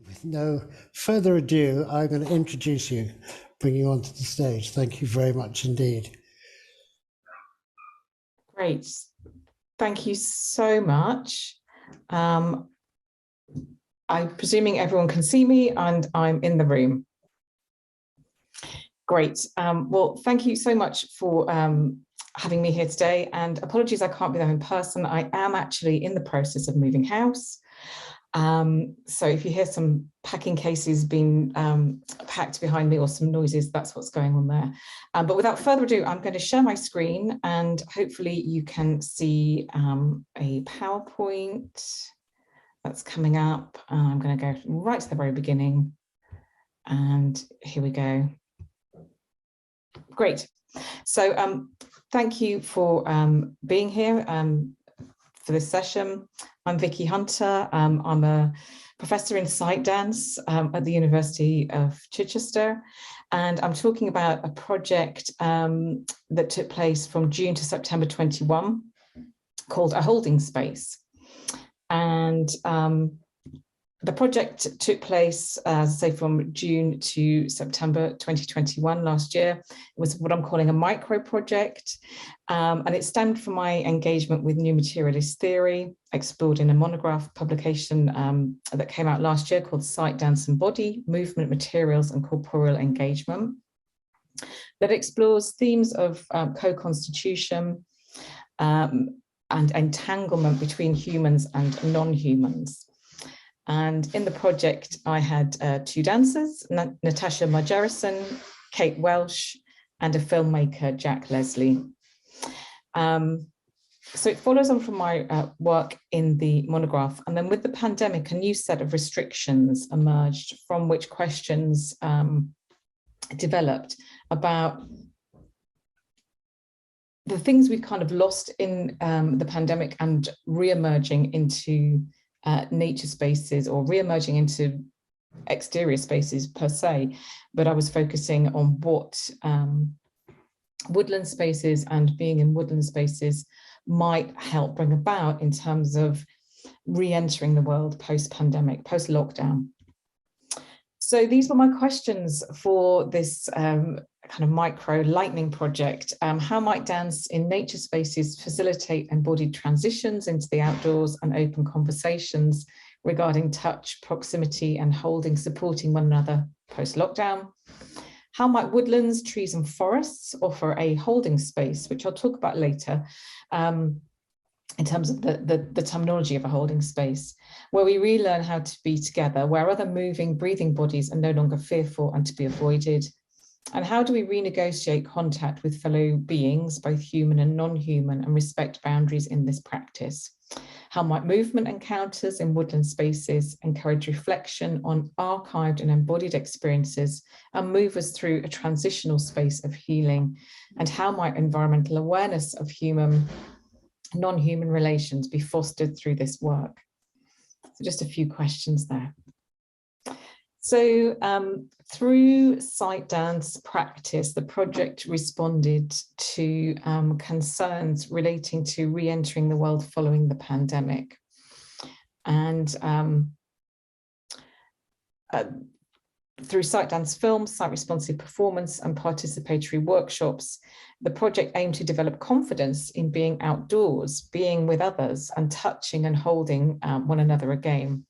With no further ado, I'm going to introduce you, bring you onto the stage. Thank you very much indeed. Great. Thank you so much. I'm presuming everyone can see me and I'm in the room. Great. Well, thank you so much for having me here today, and apologies I can't be there in person. I am actually in the process of moving house. So if you hear some packing cases being packed behind me or some noises, that's what's going on there. But without further ado, I'm going to share my screen and hopefully you can see a PowerPoint that's coming up. I'm going to go right to the very beginning and here we go. Great. So thank you for being here for this session. I'm Vicky Hunter. I'm a professor in sight dance at the University of Chichester, and I'm talking about a project that took place from June to September 21 called A Holding Space. And the project took place, say, from June to September 2021 last year. It was what I'm calling a micro project, and it stemmed from my engagement with new materialist theory, explored in a monograph publication that came out last year called Sight, Dance and Body, Movement, Materials and Corporeal Engagement, that explores themes of co-constitution and entanglement between humans and non-humans. And in the project, I had two dancers, Natasha Margerison, Kate Welsh, and a filmmaker, Jack Leslie. So it follows on from my work in the monograph. And then with the pandemic, a new set of restrictions emerged from which questions developed about the things we've kind of lost in the pandemic and re-emerging into nature spaces or re-emerging into exterior spaces per se, but I was focusing on what woodland spaces and being in woodland spaces might help bring about in terms of re-entering the world post-pandemic, post-lockdown. So these were my questions for this kind of micro lightning project. How might dance in nature spaces facilitate embodied transitions into the outdoors and open conversations regarding touch, proximity and holding, supporting one another post-lockdown? How might woodlands, trees and forests offer a holding space, which I'll talk about later, in terms of the terminology of a holding space, where we relearn how to be together, where other moving, breathing bodies are no longer fearful and to be avoided? And how do we renegotiate contact with fellow beings, both human and non-human, and respect boundaries in this practice? How might movement encounters in woodland spaces encourage reflection on archived and embodied experiences and move us through a transitional space of healing? And how might environmental awareness of human, non-human relations be fostered through this work? So just a few questions there. So through sight dance practice, the project responded to concerns relating to re-entering the world following the pandemic. And through sight dance films, sight responsive performance and participatory workshops, the project aimed to develop confidence in being outdoors, being with others and touching and holding one another again.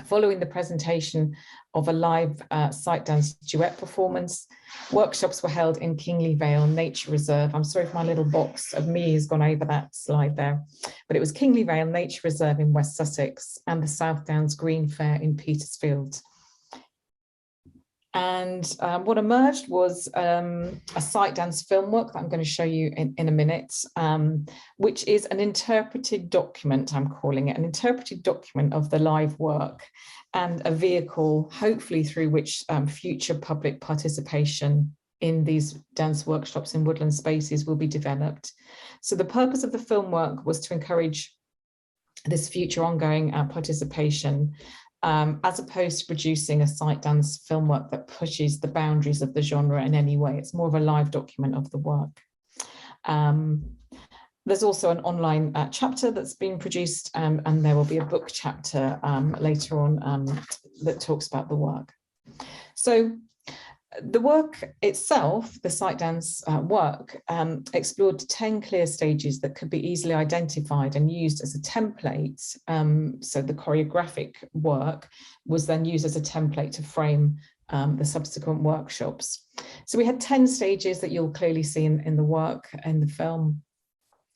Following the presentation of a live sight dance duet performance, workshops were held in Kingley Vale Nature Reserve. I'm sorry if my little box of me has gone over that slide there, but it was Kingley Vale Nature Reserve in West Sussex and the South Downs Green Fair in Petersfield. And what emerged was a sight dance film work that I'm going to show you in a minute, which is an interpreted document, I'm calling it, an interpreted document of the live work and a vehicle, hopefully through which future public participation in these dance workshops in woodland spaces will be developed. So the purpose of the film work was to encourage this future ongoing participation, as opposed to producing a sight dance film work that pushes the boundaries of the genre in any way. It's more of a live document of the work. There's also an online chapter that's been produced, and there will be a book chapter later on that talks about the work. So the work itself, the sight dance work, explored 10 clear stages that could be easily identified and used as a template. So the choreographic work was then used as a template to frame the subsequent workshops. So we had 10 stages that you'll clearly see in the work, in the film,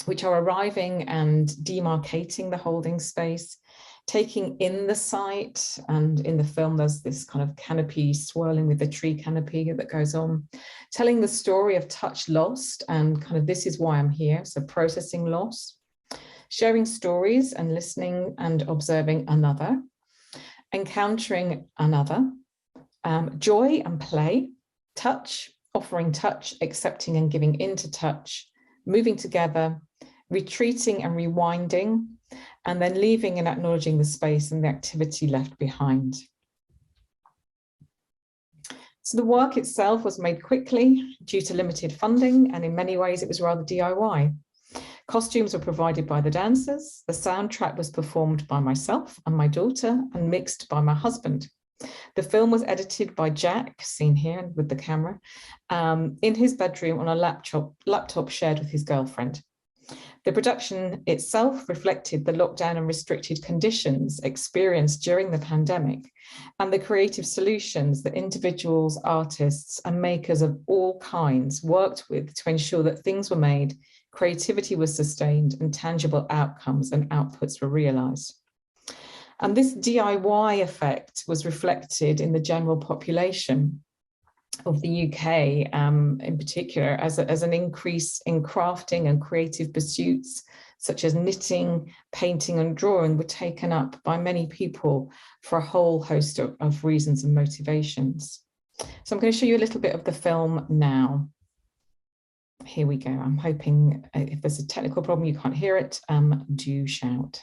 which are arriving and demarcating the holding space, taking in the sight, and in the film there's this kind of canopy swirling with the tree canopy that goes on, telling the story of touch lost and kind of this is why I'm here, so processing loss, sharing stories and listening and observing another, encountering another, joy and play, touch, offering touch, accepting and giving into touch, moving together, retreating and rewinding, and then leaving and acknowledging the space and the activity left behind. So the work itself was made quickly due to limited funding, and in many ways it was rather DIY. Costumes were provided by the dancers, the soundtrack was performed by myself and my daughter and mixed by my husband. The film was edited by Jack, seen here with the camera, in his bedroom on a laptop shared with his girlfriend. The production itself reflected the lockdown and restricted conditions experienced during the pandemic and the creative solutions that individuals, artists, and makers of all kinds worked with to ensure that things were made, creativity was sustained, and tangible outcomes and outputs were realized. And this DIY effect was reflected in the general population of the UK, in particular, as an increase in crafting and creative pursuits, such as knitting, painting, and drawing, were taken up by many people for a whole host of reasons and motivations. So I'm going to show you a little bit of the film now. Here we go. I'm hoping if there's a technical problem, you can't hear it, do shout.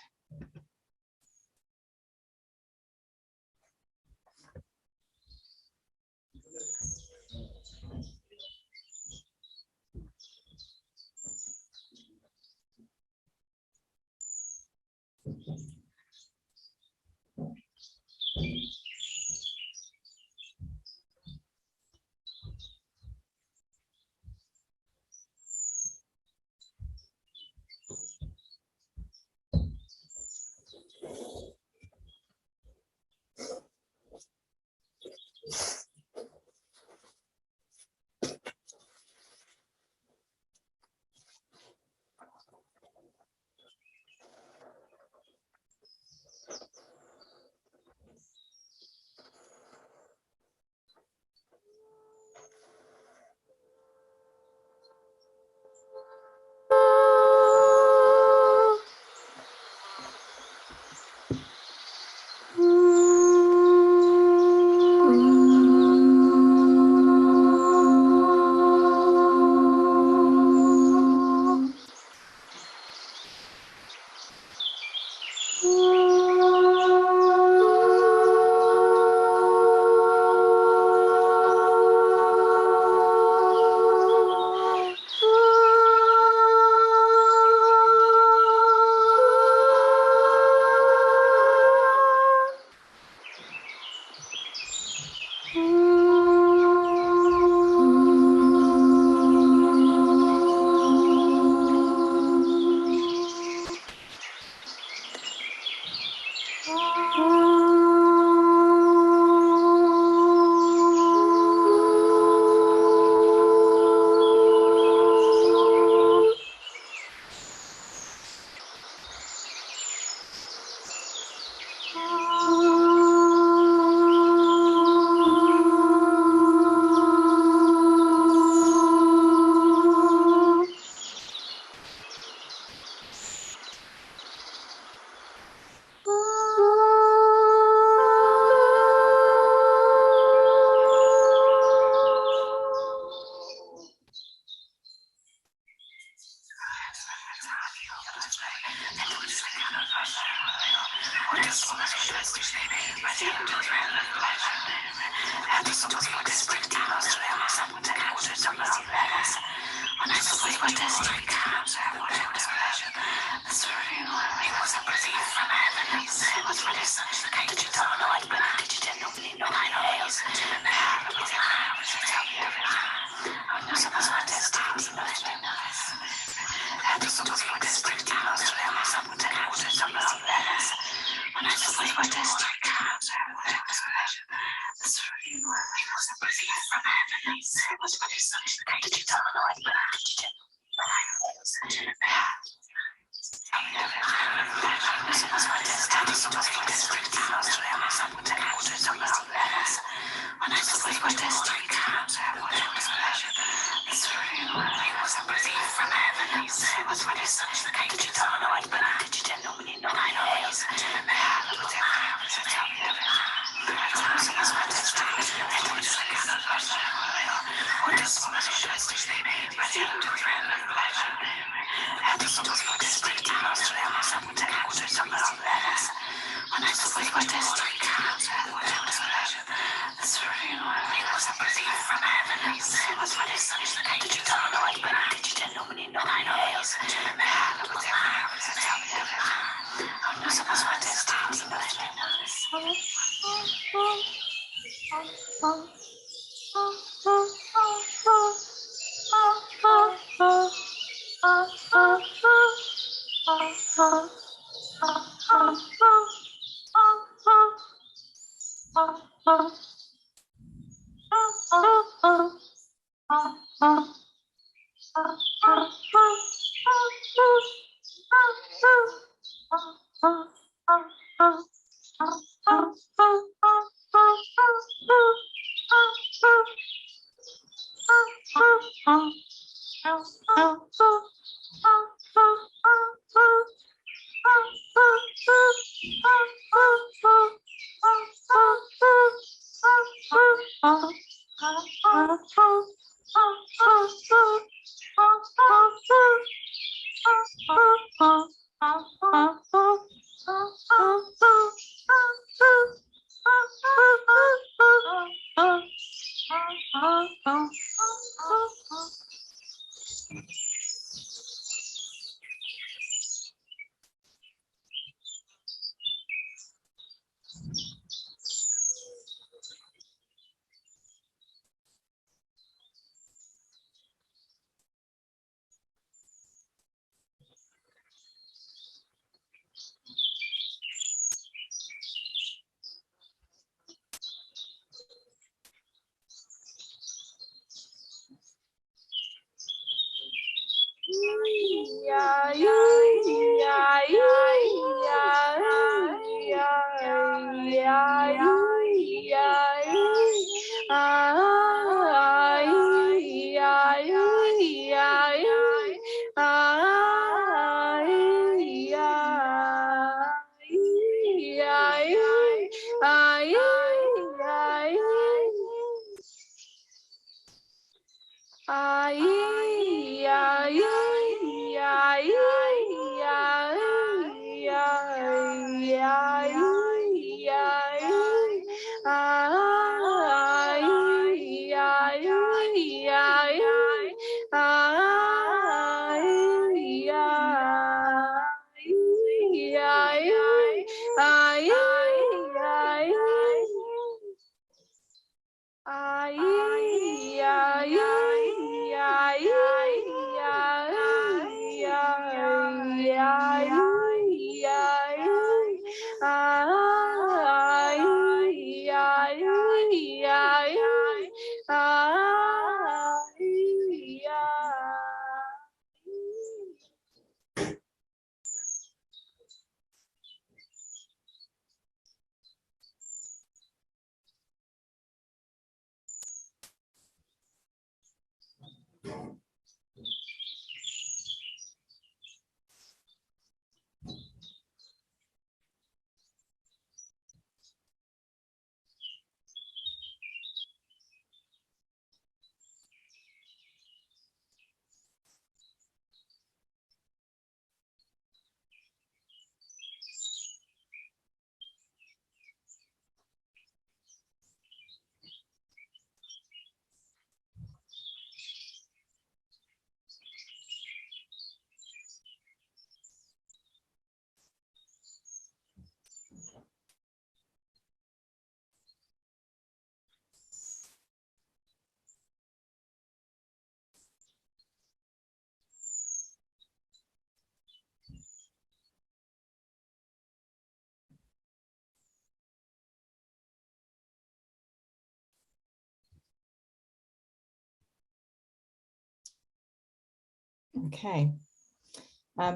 Okay,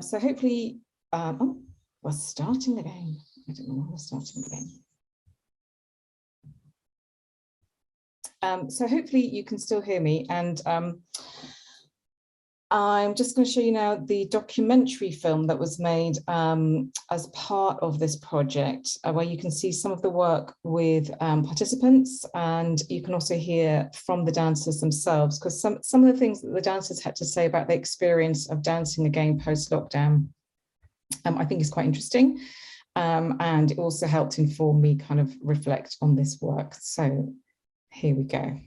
so hopefully, oh, we're starting again. I don't know why we're starting again. So hopefully you can still hear me, and I'm just going to show you now the documentary film that was made as part of this project, where you can see some of the work with participants, and you can also hear from the dancers themselves, because some of the things that the dancers had to say about the experience of dancing again post-lockdown, I think is quite interesting. And it also helped inform me kind of reflect on this work. So here we go.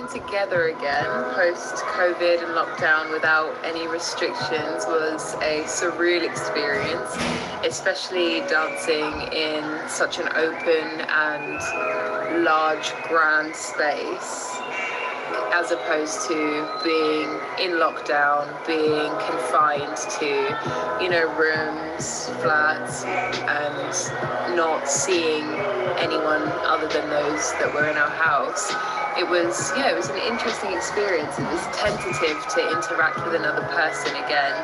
Together again post-COVID and lockdown without any restrictions was a surreal experience, especially dancing in such an open and large grand space, as opposed to being in lockdown, being confined to, you know, rooms, flats, and not seeing anyone other than those that were in our house. It was an interesting experience. It was tentative to interact with another person again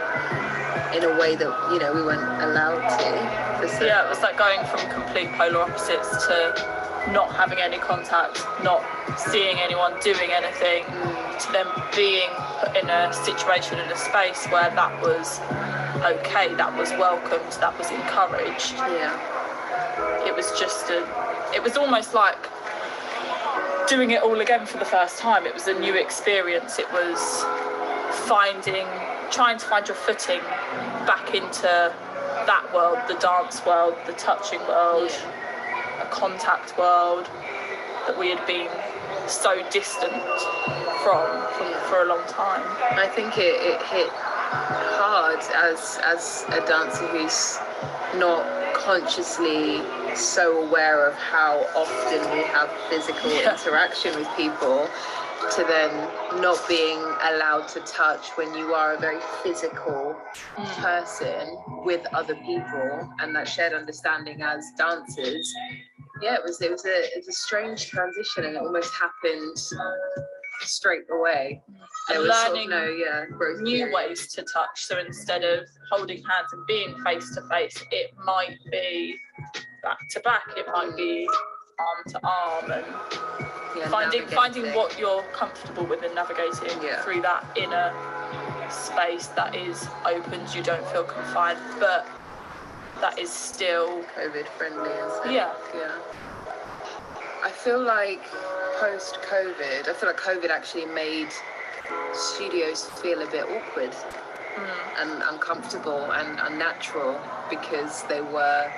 in a way that, you know, we weren't allowed to. Yeah, it was like going from complete polar opposites to not having any contact, not seeing anyone doing anything, to then being put in a situation, in a space where that was okay, that was welcomed, that was encouraged. Yeah. It was just it was almost like doing it all again for the first time. It was a new experience. It was trying to find your footing back into that world, the dance world, the touching world, a contact world that we had been so distant from for a long time. I think it hit hard as a dancer who's not consciously so aware of how often we have physical interaction with people, to then not being allowed to touch when you are a very physical person with other people, and that shared understanding as dancers. Yeah, it was a strange transition, and it almost happened straight away. And learning growth new ways to touch. So instead of holding hands and being face to face, it might be back to back, it might be arm to arm, and finding what you're comfortable with and navigating through that inner space that is opened. You don't feel confined, but that is still COVID friendly and stuff. Yeah. I feel like post-COVID, COVID actually made studios feel a bit awkward and uncomfortable and unnatural, because they were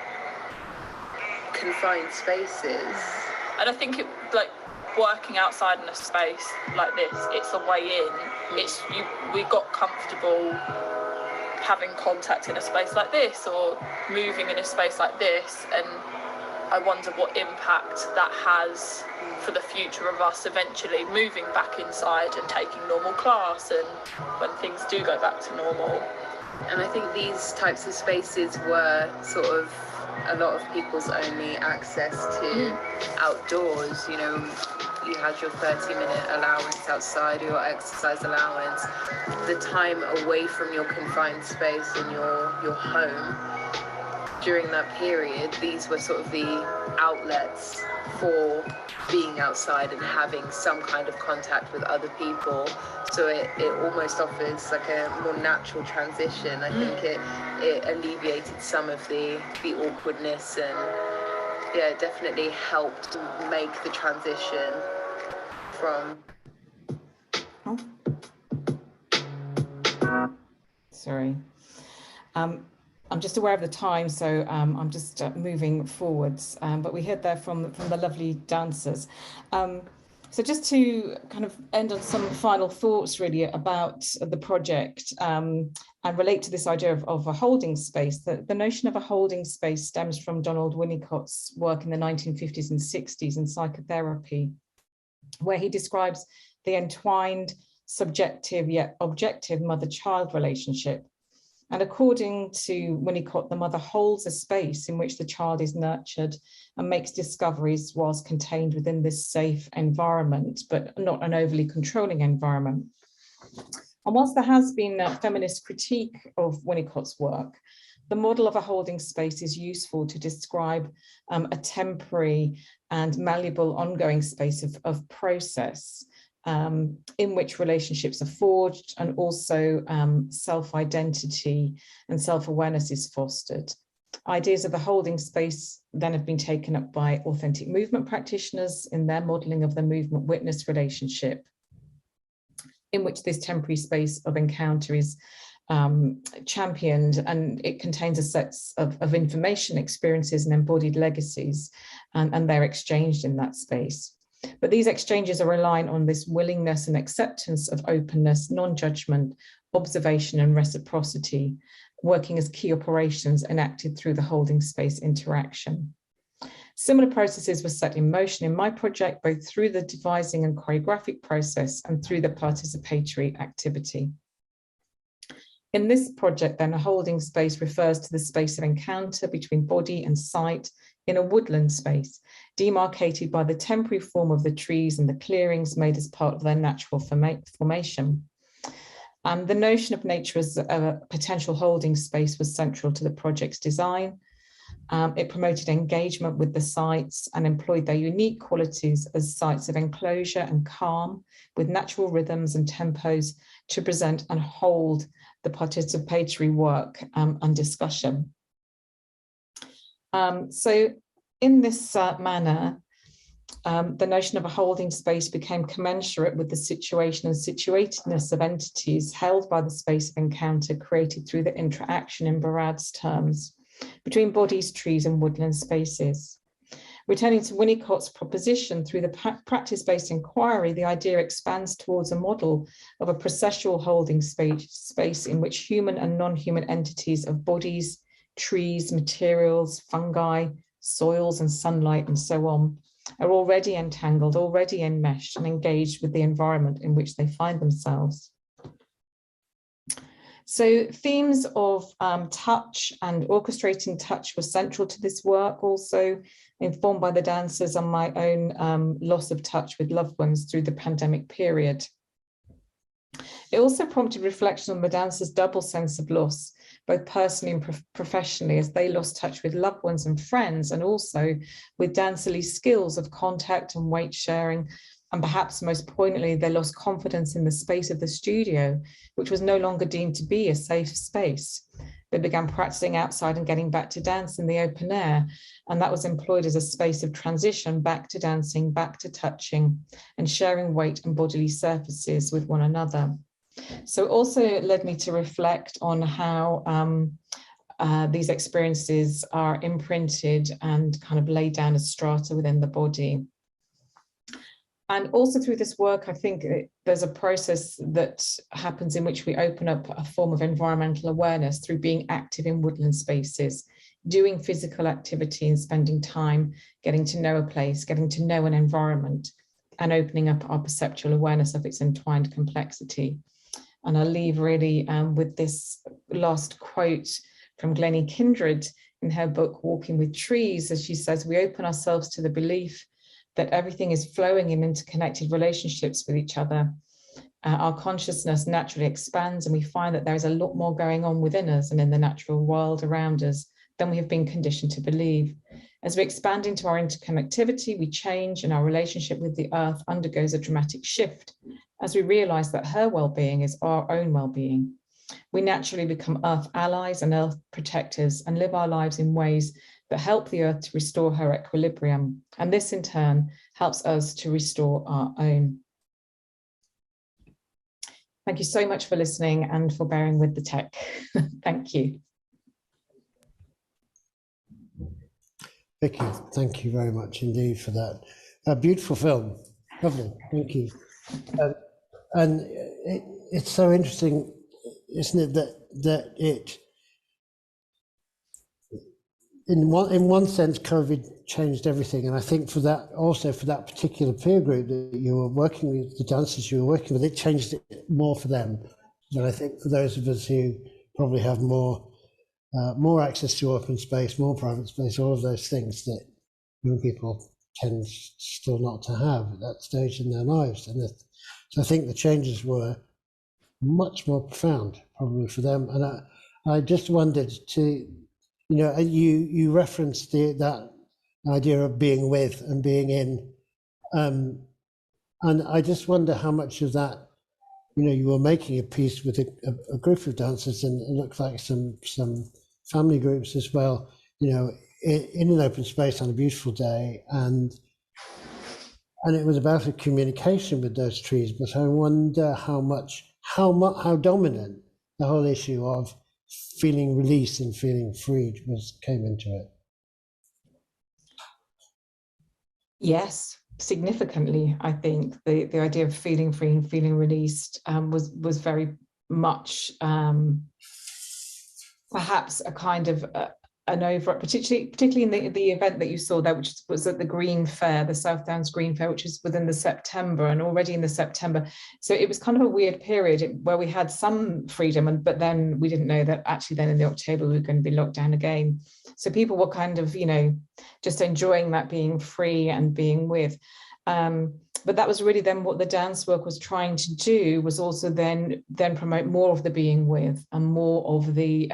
confined spaces. And I think it, like, working outside in a space like this, it's a way in. We got comfortable having contact in a space like this, or moving in a space like this, and I wonder what impact that has for the future of us eventually moving back inside and taking normal class, and when things do go back to normal. And I think these types of spaces were sort of a lot of people's only access to outdoors. You know, you had your 30-minute allowance outside, your exercise allowance, the time away from your confined space in your home. During that period, these were sort of the outlets for being outside and having some kind of contact with other people. So it almost offers like a more natural transition. I think it alleviated some of the awkwardness, and it definitely helped make the transition from... Sorry. I'm just aware of the time, so I'm just moving forwards. But we heard there from the lovely dancers. So just to kind of end on some final thoughts really about the project, and relate to this idea of a holding space. The notion of a holding space stems from Donald Winnicott's work in the 1950s and 60s in psychotherapy, where he describes the entwined, subjective yet objective mother-child relationship. And according to Winnicott, the mother holds a space in which the child is nurtured and makes discoveries whilst contained within this safe environment, but not an overly controlling environment. And whilst there has been a feminist critique of Winnicott's work, the model of a holding space is useful to describe a temporary and malleable ongoing space of process in which relationships are forged, and also self-identity and self-awareness is fostered. Ideas of the holding space then have been taken up by authentic movement practitioners in their modeling of the movement-witness relationship, in which this temporary space of encounter is championed, and it contains a set of information, experiences, and embodied legacies, and they're exchanged in that space. But these exchanges are reliant on this willingness and acceptance of openness, non-judgment, observation, and reciprocity, working as key operations enacted through the holding space interaction. Similar processes were set in motion in my project, both through the devising and choreographic process and through the participatory activity. In this project, then, a holding space refers to the space of encounter between body and sight in a woodland space, demarcated by the temporary form of the trees and the clearings made as part of their natural formation. The notion of nature as a potential holding space was central to the project's design. It promoted engagement with the sites and employed their unique qualities as sites of enclosure and calm, with natural rhythms and tempos to present and hold the participatory work and discussion. So in this manner, the notion of a holding space became commensurate with the situation and situatedness of entities held by the space of encounter created through the interaction, in Barad's terms, between bodies, trees, and woodland spaces. Returning to Winnicott's proposition, through the practice-based inquiry, the idea expands towards a model of a processual holding space in which human and non-human entities of bodies, trees, materials, fungi, soils, and sunlight, and so on, are already entangled, already enmeshed, and engaged with the environment in which they find themselves. So themes of touch and orchestrating touch were central to this work, also informed by the dancers and my own loss of touch with loved ones through the pandemic period. It also prompted reflection on the dancers' double sense of loss, both personally and professionally, as they lost touch with loved ones and friends, and also with dancerly skills of contact and weight sharing. And perhaps most poignantly, they lost confidence in the space of the studio, which was no longer deemed to be a safe space. They began practicing outside and getting back to dance in the open air, and that was employed as a space of transition back to dancing, back to touching, and sharing weight and bodily surfaces with one another. So it also led me to reflect on how these experiences are imprinted and kind of laid down as strata within the body. And also through this work, I think there's a process that happens in which we open up a form of environmental awareness through being active in woodland spaces, doing physical activity and spending time getting to know a place, getting to know an environment, and opening up our perceptual awareness of its entwined complexity. And I'll leave really with this last quote from Glennie Kindred in her book, Walking with Trees, as she says, we open ourselves to the belief that everything is flowing in interconnected relationships with each other. Our consciousness naturally expands, and we find that there is a lot more going on within us and in the natural world around us than we have been conditioned to believe. As we expand into our interconnectivity, we change, and our relationship with the earth undergoes a dramatic shift as we realize that her well-being is our own well-being. We naturally become earth allies and earth protectors and live our lives in ways that help the earth to restore her equilibrium. And this in turn helps us to restore our own. Thank you so much for listening and for bearing with the tech. Thank you. Vicky, thank you very much indeed for that. A beautiful film. Lovely, thank you. And it's so interesting, isn't it, that it, in one sense, COVID changed everything. And I think for that, also for that particular peer group that you were working with, the dancers you were working with, it changed it more for them than I think for those of us who probably have more access to open space, more private space, all of those things that young people tend still not to have at that stage in their lives. And so I think the changes were much more profound probably for them. And I just wondered you referenced that idea of being with and being in, and I just wonder how much of that, you were making a piece with a group of dancers, and it looked like some family groups as well, in an open space on a beautiful day, and it was about a communication with those trees. But I wonder how dominant the whole issue of feeling release and feeling freed came into it. Yes, significantly. I think the idea of feeling free and feeling released was very much perhaps a kind of an over, particularly in the event that you saw there, which was at the Green Fair, the South Downs Green Fair, which is within the September, and already in the September. So it was kind of a weird period where we had some freedom, but then we didn't know that actually then in the October we were going to be locked down again. So people were kind of, just enjoying that being free and being with. But that was really then what the dance work was trying to do, was also then promote more of the being with and more of the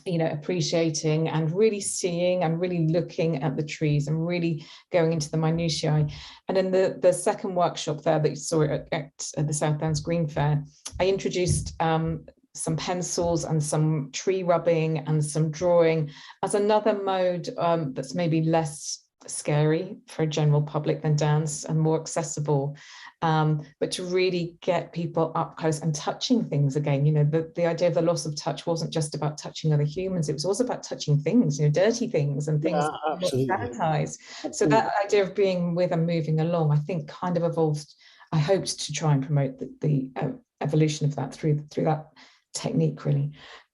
appreciating and really seeing and really looking at the trees and really going into the minutiae. And in the second workshop there that you saw at the South Downs Green Fair, I introduced some pencils and some tree rubbing and some drawing as another mode that's maybe less scary for a general public than dance and more accessible, but to really get people up close and touching things again. The idea of the loss of touch wasn't just about touching other humans, it was also about touching things, dirty things and things sanitized. So that idea of being with and moving along, I think, kind of evolved. I hoped to try and promote the evolution of that through that technique, really.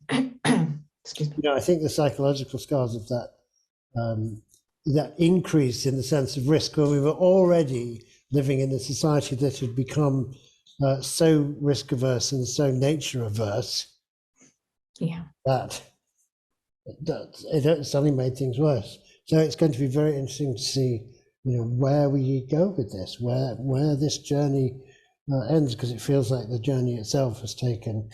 Excuse me. I think the psychological scars of that that increase in the sense of risk, when we were already living in a society that had become so risk averse and so nature averse, that it suddenly made things worse. So it's going to be very interesting to see, where we go with this, where this journey ends, because it feels like the journey itself has taken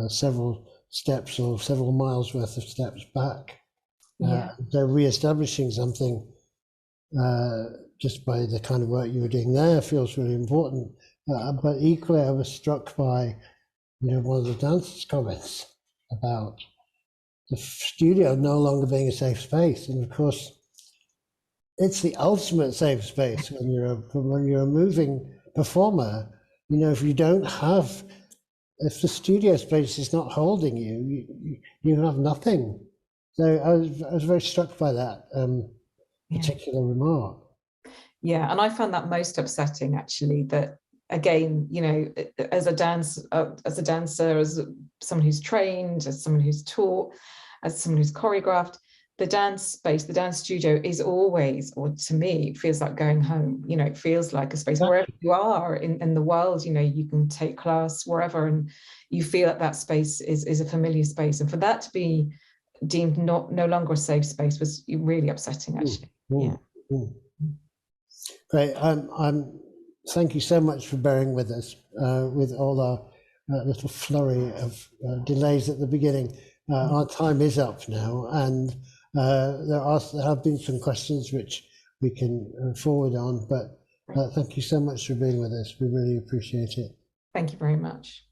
several steps or several miles worth of steps back. So re-establishing something just by the kind of work you were doing there feels really important. But equally, I was struck by, one of the dancers' comments about the studio no longer being a safe space. And of course, it's the ultimate safe space when you're a moving performer. If the studio space is not holding you have nothing. So I was very struck by that particular remark. Yeah, and I found that most upsetting, actually, that again, as a dancer, as someone who's trained, as someone who's taught, as someone who's choreographed, the dance space, the dance studio is always, or to me, it feels like going home. It feels like a space wherever you are in the world, you can take class wherever, and you feel that space is a familiar space. And for that to be deemed no longer a safe space was really upsetting, actually. Great. Thank you so much for bearing with us with all our little flurry of delays at the beginning. Our time is up now, and there have been some questions which we can forward on, but thank you so much for being with us. We really appreciate it. Thank you very much.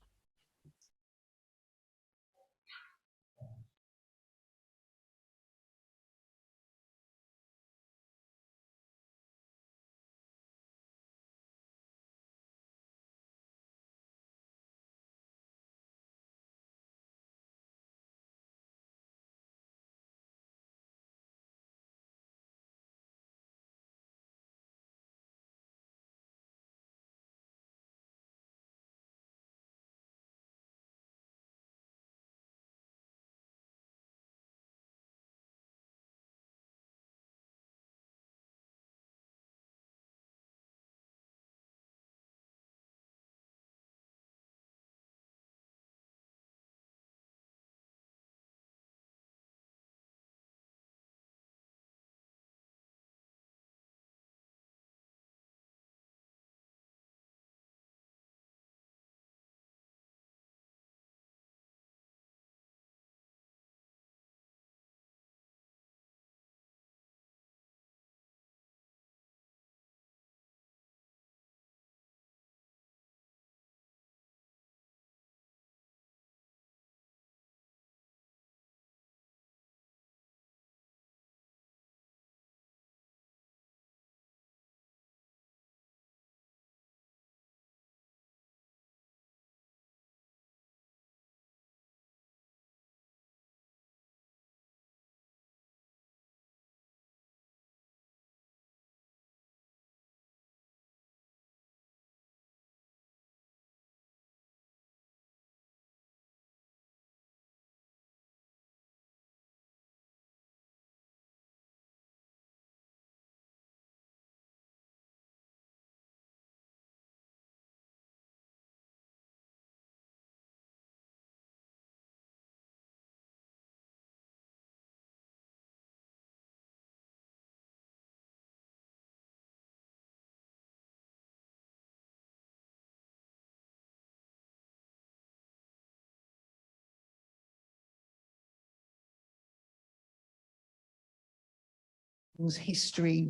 history,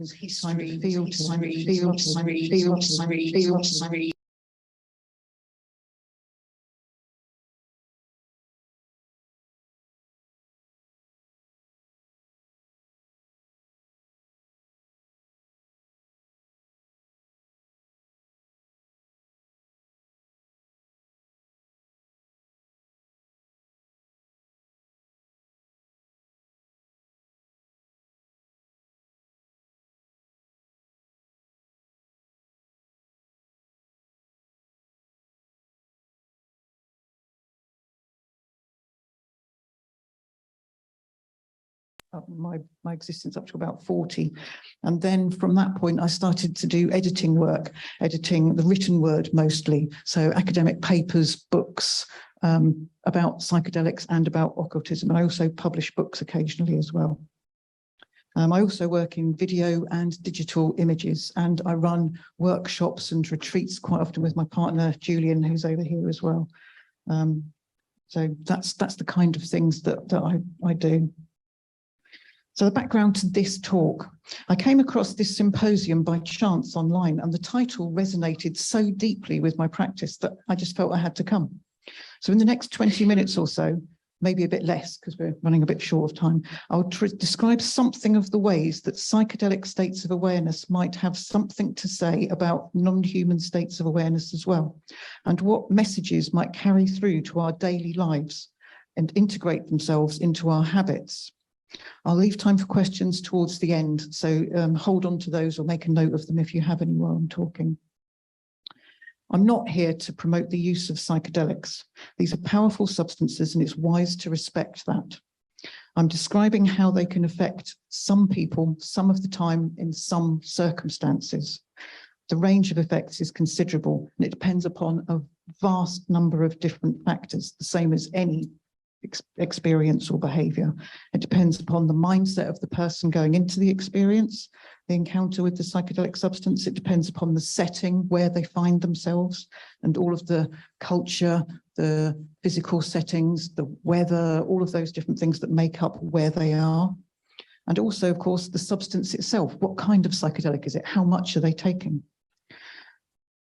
my existence up to about 40. And then from that point, I started to do editing work, editing the written word mostly. So academic papers, books about psychedelics and about occultism. And I also publish books occasionally as well. I also work in video and digital images, and I run workshops and retreats quite often with my partner, Julian, who's over here as well. So that's the kind of things that I do. So the background to this talk, I came across this symposium by chance online, and the title resonated so deeply with my practice that I just felt I had to come. So in the next 20 minutes or so, maybe a bit less because we're running a bit short of time, I'll describe something of the ways that psychedelic states of awareness might have something to say about non-human states of awareness as well, and what messages might carry through to our daily lives and integrate themselves into our habits. I'll leave time for questions towards the end, so hold on to those or make a note of them if you have any while I'm talking. I'm not here to promote the use of psychedelics. These are powerful substances and it's wise to respect that. I'm describing how they can affect some people some of the time in some circumstances. The range of effects is considerable and it depends upon a vast number of different factors, the same as any experience or behavior. It depends upon the mindset of the person going into the experience, the encounter with the psychedelic substance. It depends upon the setting where they find themselves and all of the culture, the physical settings, the weather, all of those different things that make up where they are. And also, of course, the substance itself. What kind of psychedelic is it? How much are they taking?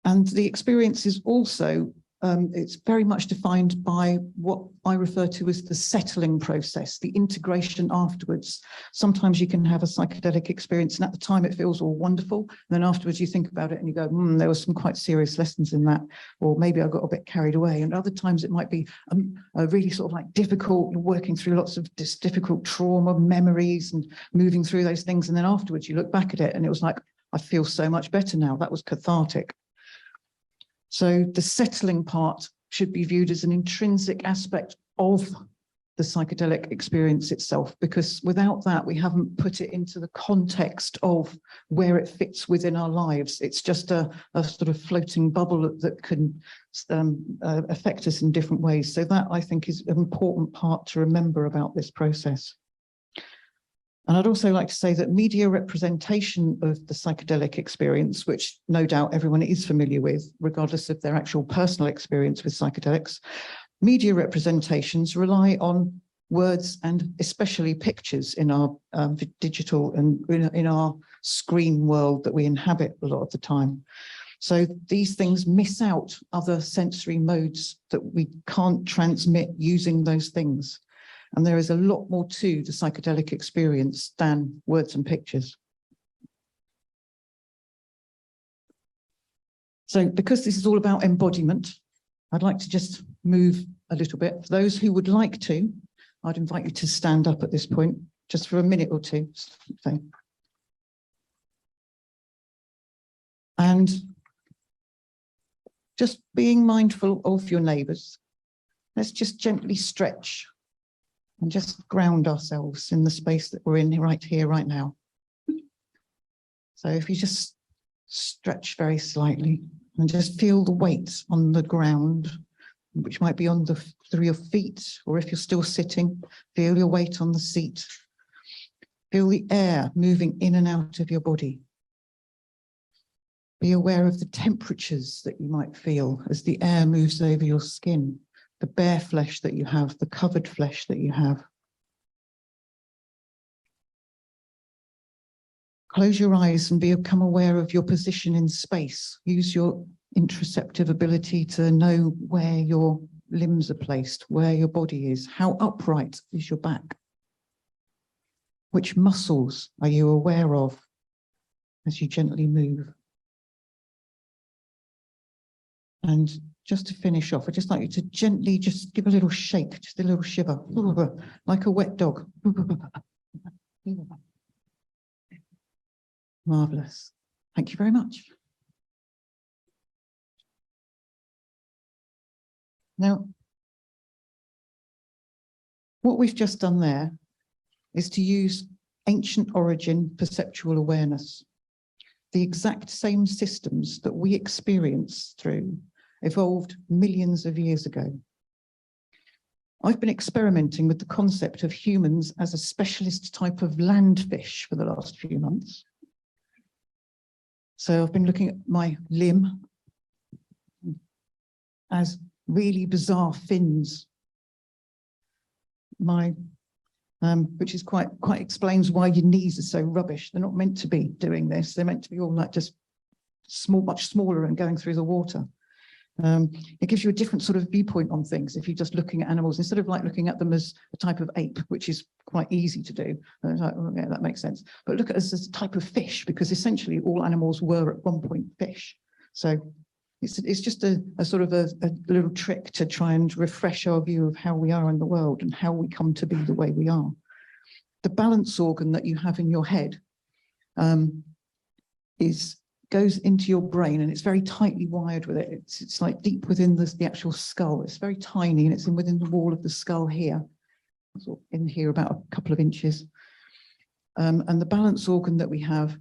And the experience is also it's very much defined by what I refer to as the settling process, the integration afterwards. Sometimes you can have a psychedelic experience and at the time it feels all wonderful. And then afterwards you think about it and you go, there were some quite serious lessons in that, or maybe I got a bit carried away. And other times it might be a really sort of like difficult, working through lots of difficult trauma memories and moving through those things. And then afterwards you look back at it and it was like, I feel so much better now. That was cathartic. So the settling part should be viewed as an intrinsic aspect of the psychedelic experience itself, because without that, we haven't put it into the context of where it fits within our lives. It's just a sort of floating bubble that can affect us in different ways. So that, I think, is an important part to remember about this process. And I'd also like to say that media representation of the psychedelic experience, which no doubt everyone is familiar with, regardless of their actual personal experience with psychedelics, media representations rely on words and especially pictures in our digital and in our screen world that we inhabit a lot of the time. So these things miss out other sensory modes that we can't transmit using those things. And there is a lot more to the psychedelic experience than words and pictures. So because this is all about embodiment, I'd like to just move a little bit. For those who would like to, I'd invite you to stand up at this point, just for a minute or two. So. And just being mindful of your neighbours, let's just gently stretch and just ground ourselves in the space that we're in right here, right now. So if you just stretch very slightly and just feel the weight on the ground, which might be on through your feet, or if you're still sitting, feel your weight on the seat. Feel the air moving in and out of your body. Be aware of the temperatures that you might feel as the air moves over your skin. The bare flesh that you have, the covered flesh that you have. Close your eyes and become aware of your position in space. Use your interoceptive ability to know where your limbs are placed, where your body is, how upright is your back. Which muscles are you aware of as you gently move? And just to finish off, I'd just like you to gently just give a little shake, just a little shiver, like a wet dog. Marvelous. Thank you very much. Now, what we've just done there is to use ancient origin perceptual awareness. The exact same systems that we experience through evolved millions of years ago. I've been experimenting with the concept of humans as a specialist type of land fish for the last few months. So I've been looking at my limb as really bizarre fins. Which is quite explains why your knees are so rubbish. They're not meant to be doing this. They're meant to be all like just small, much smaller and going through the water. It gives you a different sort of viewpoint on things if you're just looking at animals instead of like looking at them as a type of ape, which is quite easy to do. Like, oh, yeah, that makes sense. But look at us as a type of fish, because essentially all animals were at one point fish. So it's just a sort of a little trick to try and refresh our view of how we are in the world and how we come to be the way we are. The balance organ that you have in your head goes into your brain, and it's very tightly wired with it. It's like deep within the actual skull. It's very tiny, and it's within the wall of the skull here. Sort of in here about a couple of inches. And the balance organ that we have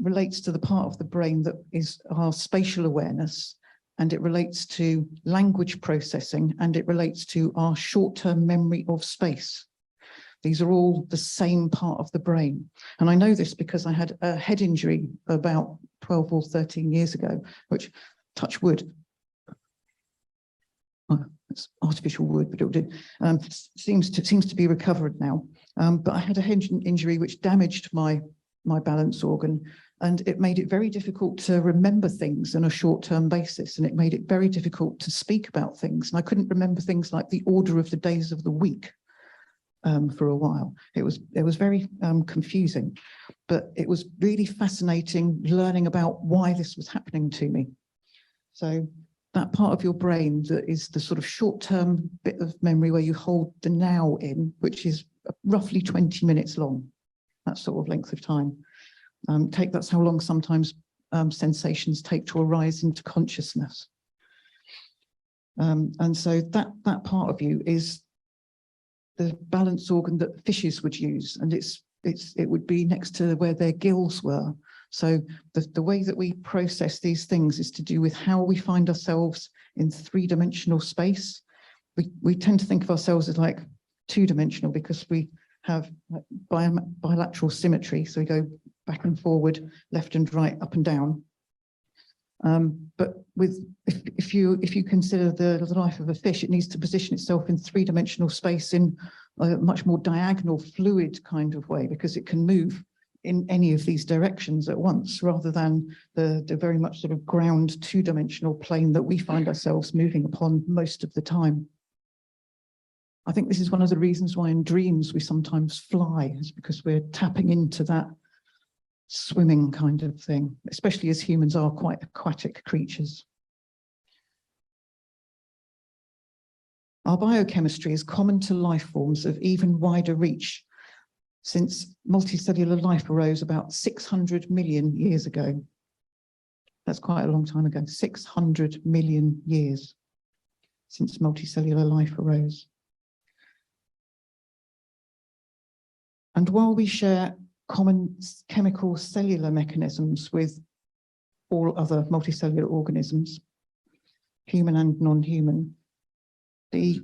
relates to the part of the brain that is our spatial awareness, and it relates to language processing, and it relates to our short-term memory of space. These are all the same part of the brain. And I know this because I had a head injury about 12 or 13 years ago, which, touch wood, it's artificial wood, but it'll do, seems to be recovered now. But I had a head injury which damaged my balance organ, and it made it very difficult to remember things on a short-term basis, and it made it very difficult to speak about things. And I couldn't remember things like the order of the days of the week for a while. It was very confusing, but it was really fascinating learning about why this was happening to me. So that part of your brain that is the sort of short-term bit of memory where you hold the now in, which is roughly 20 minutes long, that sort of length of time. That's how long sometimes sensations take to arise into consciousness. And so that part of you is the balance organ that fishes would use, and it would be next to where their gills were. So the way that we process these things is to do with how we find ourselves in three-dimensional space. We tend to think of ourselves as like two-dimensional because we have bilateral symmetry, so we go back and forward, left and right, up and down. But if you consider the life of a fish, it needs to position itself in three-dimensional space in a much more diagonal, fluid kind of way, because it can move in any of these directions at once, rather than the very much sort of ground two-dimensional plane that we find ourselves moving upon most of the time. I think this is one of the reasons why in dreams we sometimes fly, is because we're tapping into that swimming kind of thing, especially as humans are quite aquatic creatures. Our biochemistry is common to life forms of even wider reach, since multicellular life arose about 600 million years ago. That's quite a long time ago, 600 million years since multicellular life arose. And while we share common chemical cellular mechanisms with all other multicellular organisms, human and non-human, the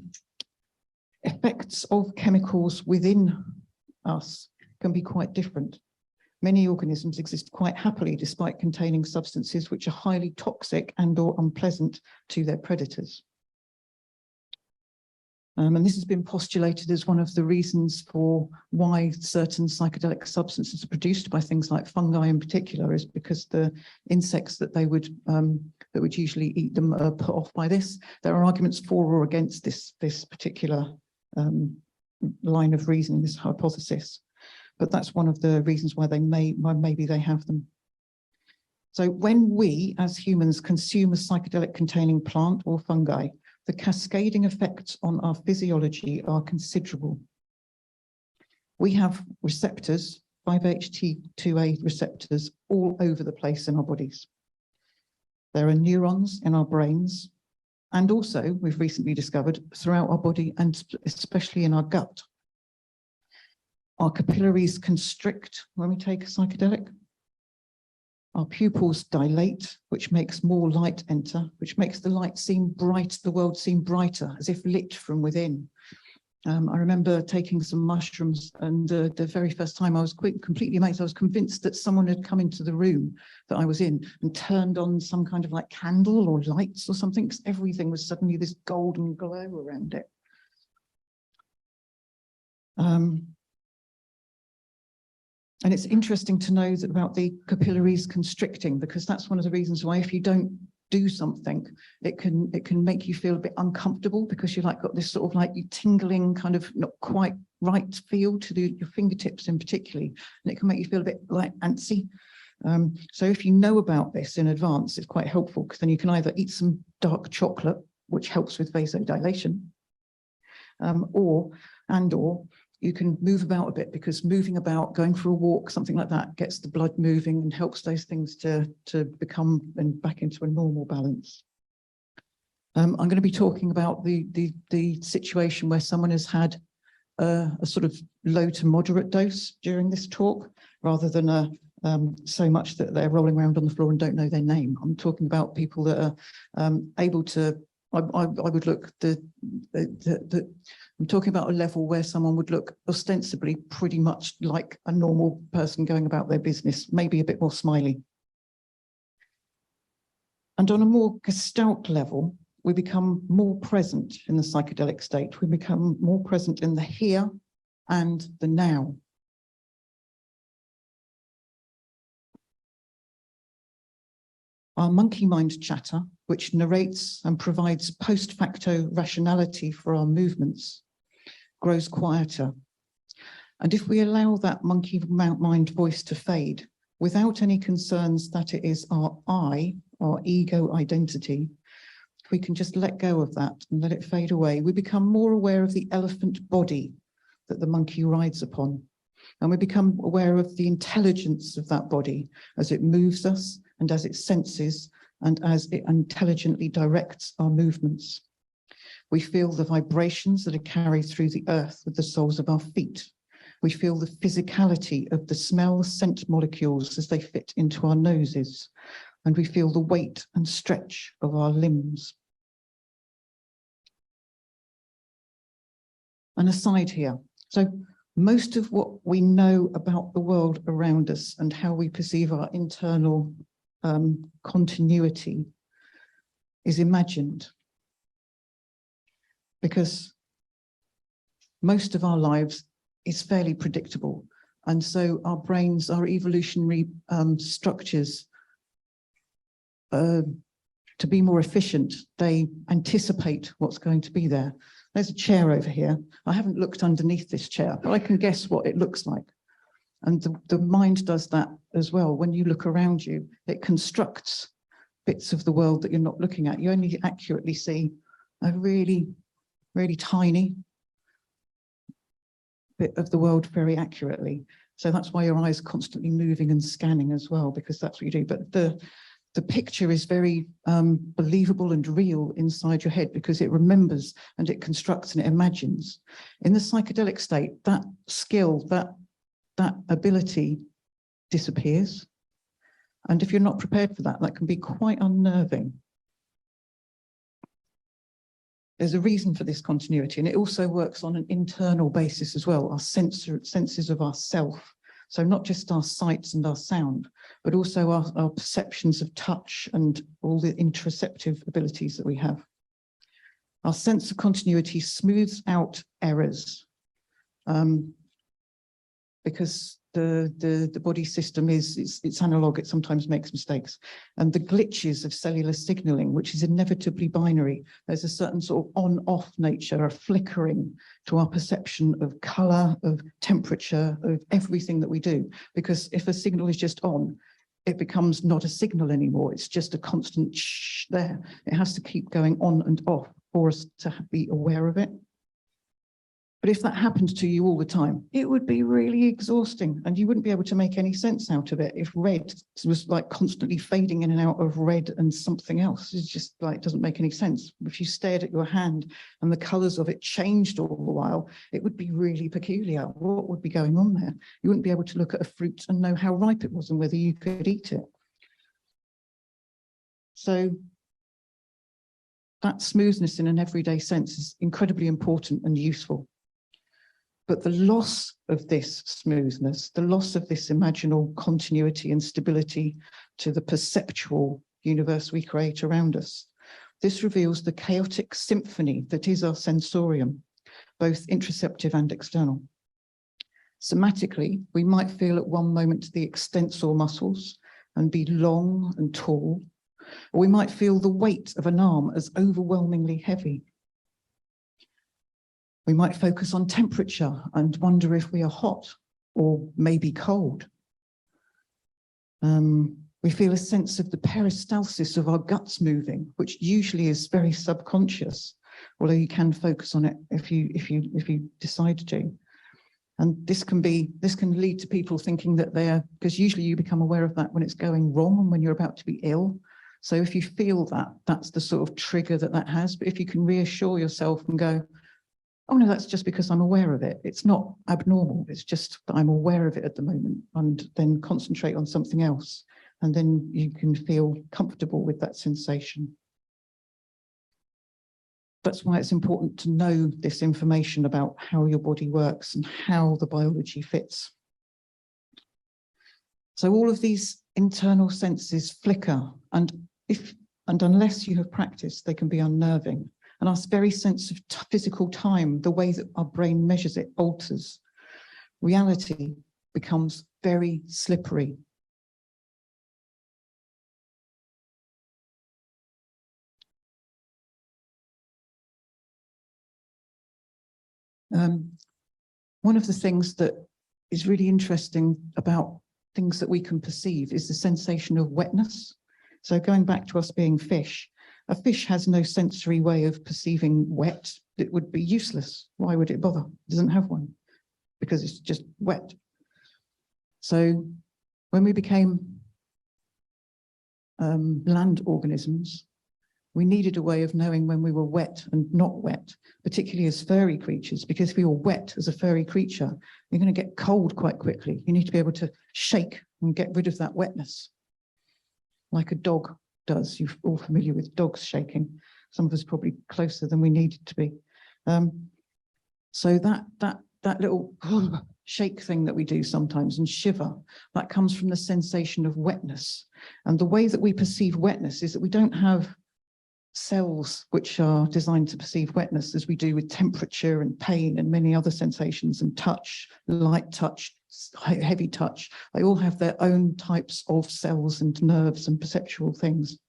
effects of chemicals within us can be quite different. Many organisms exist quite happily despite containing substances which are highly toxic and or unpleasant to their predators. And this has been postulated as one of the reasons for why certain psychedelic substances are produced by things like fungi in particular, is because the insects that would usually eat them are put off by this. There are arguments for or against this particular line of reasoning, this hypothesis, but that's one of the reasons why maybe they have them. So when we as humans consume a psychedelic containing plant or fungi, the cascading effects on our physiology are considerable. We have receptors, 5-HT2A receptors, all over the place in our bodies. There are neurons in our brains, and also, we've recently discovered, throughout our body and especially in our gut. Our capillaries constrict when we take a psychedelic. Our pupils dilate, which makes more light enter, which makes the light seem bright, the world seem brighter, as if lit from within. I remember taking some mushrooms, and the very first time I was completely amazed. I was convinced that someone had come into the room that I was in and turned on some kind of like candle or lights or something, because everything was suddenly this golden glow around it. And it's interesting to know that about the capillaries constricting, because that's one of the reasons why if you don't do something, it can make you feel a bit uncomfortable, because you're like got this sort of like you tingling kind of not quite right feel to your fingertips in particularly, and it can make you feel a bit like antsy. So if you know about this in advance, it's quite helpful, because then you can either eat some dark chocolate, which helps with vasodilation, or you can move about a bit, because moving about, going for a walk, something like that, gets the blood moving and helps those things to become and back into a normal balance. I'm going to be talking about the situation where someone has had a sort of low to moderate dose during this talk, rather than so much that they're rolling around on the floor and don't know their name. I'm talking about people that are able to. I would look I'm talking about a level where someone would look ostensibly pretty much like a normal person going about their business, maybe a bit more smiley. And on a more gestalt level, we become more present in the psychedelic state. We become more present in the here and the now. Our monkey mind chatter, which narrates and provides post facto rationality for our movements, grows quieter. And if we allow that monkey mind voice to fade without any concerns that it is our I, our ego identity, if we can just let go of that and let it fade away, we become more aware of the elephant body that the monkey rides upon. And we become aware of the intelligence of that body as it moves us and as it senses and as it intelligently directs our movements. We feel the vibrations that are carried through the earth with the soles of our feet. We feel the physicality of the smell scent molecules as they fit into our noses. And we feel the weight and stretch of our limbs. An aside here. So most of what we know about the world around us and how we perceive our internal continuity is imagined, because most of our lives is fairly predictable, and so our brains, our evolutionary structures, to be more efficient, they anticipate what's going to be there. There's a chair over here. I haven't looked underneath this chair, but I can guess what it looks like. And the mind does that as well. When you look around you, it constructs bits of the world that you're not looking at. You only accurately see a really, really tiny bit of the world very accurately. So that's why your eyes are constantly moving and scanning as well, because that's what you do. But the picture is very believable and real inside your head, because it remembers and it constructs and it imagines. In the psychedelic state, that skill, that ability disappears. And if you're not prepared for that, that can be quite unnerving. There's a reason for this continuity, and it also works on an internal basis as well, our senses of ourself. So not just our sights and our sound, but also our perceptions of touch and all the interoceptive abilities that we have. Our sense of continuity smooths out errors, because the body system it's analog, it sometimes makes mistakes. And the glitches of cellular signaling, which is inevitably binary, there's a certain sort of on-off nature, a flickering to our perception of colour, of temperature, of everything that we do. Because if a signal is just on, it becomes not a signal anymore. It's just a constant shh there. It has to keep going on and off for us to be aware of it. But if that happened to you all the time, it would be really exhausting and you wouldn't be able to make any sense out of it. If red was like constantly fading in and out of red and something else, it's just like, doesn't make any sense. If you stared at your hand and the colors of it changed all the while, it would be really peculiar. What would be going on there? You wouldn't be able to look at a fruit and know how ripe it was and whether you could eat it. So that smoothness in an everyday sense is incredibly important and useful. But the loss of this smoothness, the loss of this imaginal continuity and stability to the perceptual universe we create around us, this reveals the chaotic symphony that is our sensorium, both interoceptive and external. Somatically, we might feel at one moment the extensor muscles and be long and tall, or we might feel the weight of an arm as overwhelmingly heavy. We might focus on temperature and wonder if we are hot or maybe cold. We feel a sense of the peristalsis of our guts moving, which usually is very subconscious, although you can focus on it if you decide to. And this can lead to people thinking that because usually you become aware of that when it's going wrong and when you're about to be ill. So if you feel that, that's the sort of trigger that has. But if you can reassure yourself and go, oh no, that's just because I'm aware of it. It's not abnormal. It's just that I'm aware of it at the moment, and then concentrate on something else. And then you can feel comfortable with that sensation. That's why it's important to know this information about how your body works and how the biology fits. So all of these internal senses flicker, and unless you have practiced, they can be unnerving. And our very sense of physical time, the way that our brain measures it, alters. Reality becomes very slippery. One of the things that is really interesting about things that we can perceive is the sensation of wetness. So going back to us being fish, a fish has no sensory way of perceiving wet. It would be useless. Why would it bother? It doesn't have one because it's just wet. So when we became land organisms, we needed a way of knowing when we were wet and not wet, particularly as furry creatures, because if you're wet as a furry creature, you're going to get cold quite quickly. You need to be able to shake and get rid of that wetness, like a dog does. You're all familiar with dogs shaking. Some of us probably closer than we needed to be. So that little shake thing that we do sometimes and shiver, that comes from the sensation of wetness. And the way that we perceive wetness is that we don't have cells which are designed to perceive wetness as we do with temperature and pain and many other sensations, and touch, light touch, heavy touch. They all have their own types of cells and nerves and perceptual things.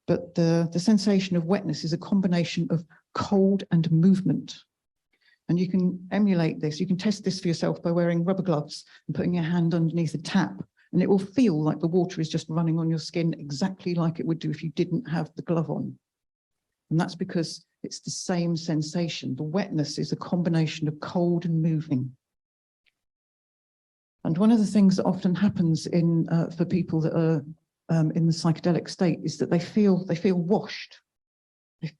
But the sensation of wetness is a combination of cold and movement. And you can emulate this. You can test this for yourself by wearing rubber gloves and putting your hand underneath a tap, and it will feel like the water is just running on your skin exactly like it would do if you didn't have the glove on. And that's because it's the same sensation. The wetness is a combination of cold and moving. And one of the things that often happens for people that are in the psychedelic state is that they feel washed.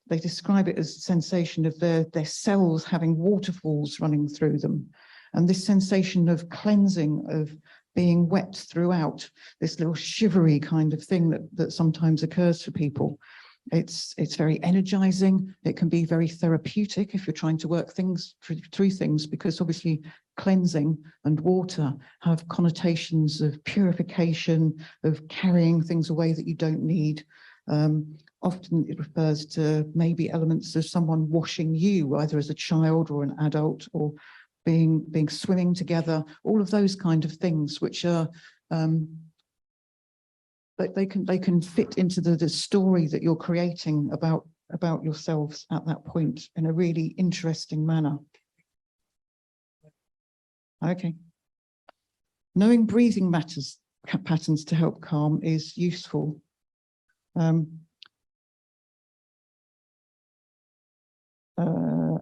They describe it as a sensation of their cells having waterfalls running through them. And this sensation of cleansing, of being wet throughout, this little shivery kind of thing that sometimes occurs for people. It's very energizing. It can be very therapeutic if you're trying to work things through things, because obviously cleansing and water have connotations of purification, of carrying things away that you don't need. Often it refers to maybe elements of someone washing you, either as a child or an adult, or being swimming together, all of those kind of things, which are they can fit into the story that you're creating about yourselves at that point in a really interesting manner. Okay. Knowing breathing patterns to help calm is useful.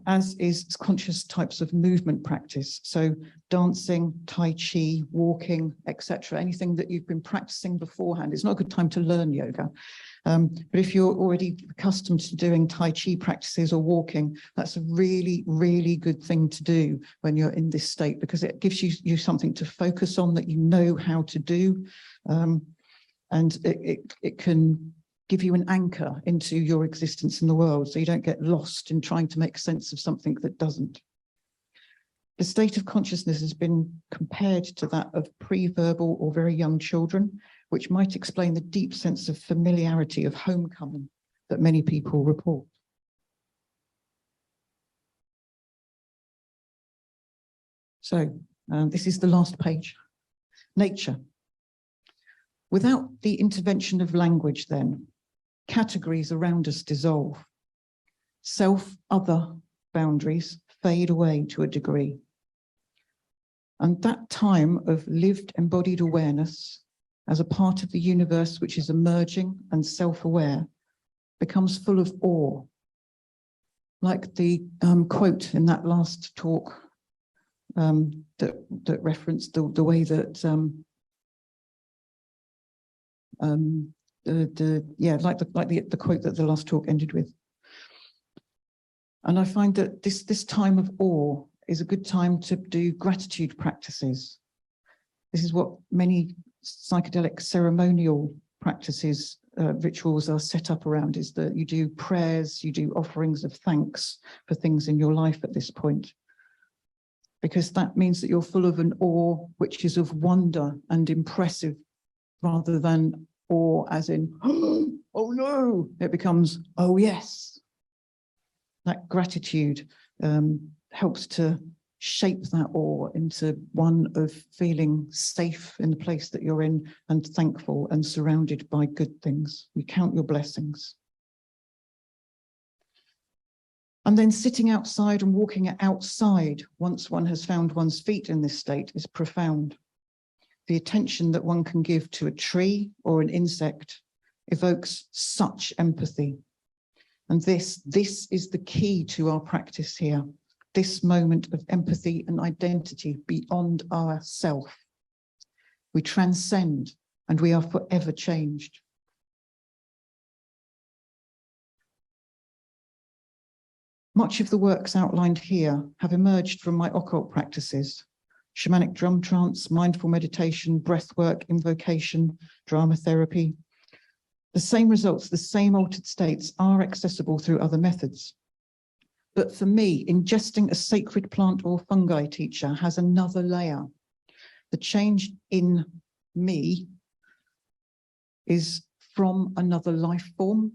As is conscious types of movement practice. So dancing, Tai Chi, walking, etc. Anything that you've been practicing beforehand. It's not a good time to learn yoga. But if you're already accustomed to doing Tai Chi practices or walking, that's a really, really good thing to do when you're in this state, because it gives you something to focus on that you know how to do. And it can give you an anchor into your existence in the world, so you don't get lost in trying to make sense of something that doesn't. The state of consciousness has been compared to that of pre-verbal or very young children, which might explain the deep sense of familiarity of homecoming that many people report. So this is the last page. Nature. Without the intervention of language, then, categories around us dissolve. Self-other boundaries fade away to a degree. And that time of lived embodied awareness as a part of the universe which is emerging and self-aware becomes full of awe. Like the quote in that last talk that referenced the way that the quote that the last talk ended with. And I find that this time of awe is a good time to do gratitude practices. This is what many psychedelic ceremonial practices, rituals are set up around, is that you do prayers, you do offerings of thanks for things in your life at this point. Because that means that you're full of an awe which is of wonder and impressive, rather than awe as in, oh no, it becomes, oh yes. That gratitude helps to shape that awe into one of feeling safe in the place that you're in and thankful and surrounded by good things. You count your blessings. And then sitting outside and walking outside once one has found one's feet in this state is profound. The attention that one can give to a tree or an insect evokes such empathy. And this is the key to our practice here. This moment of empathy and identity beyond ourself. We transcend and we are forever changed. Much of the works outlined here have emerged from my occult practices. Shamanic drum trance, mindful meditation, breathwork, invocation, drama therapy. The same results, the same altered states are accessible through other methods. But for me, ingesting a sacred plant or fungi teacher has another layer. The change in me is from another life form.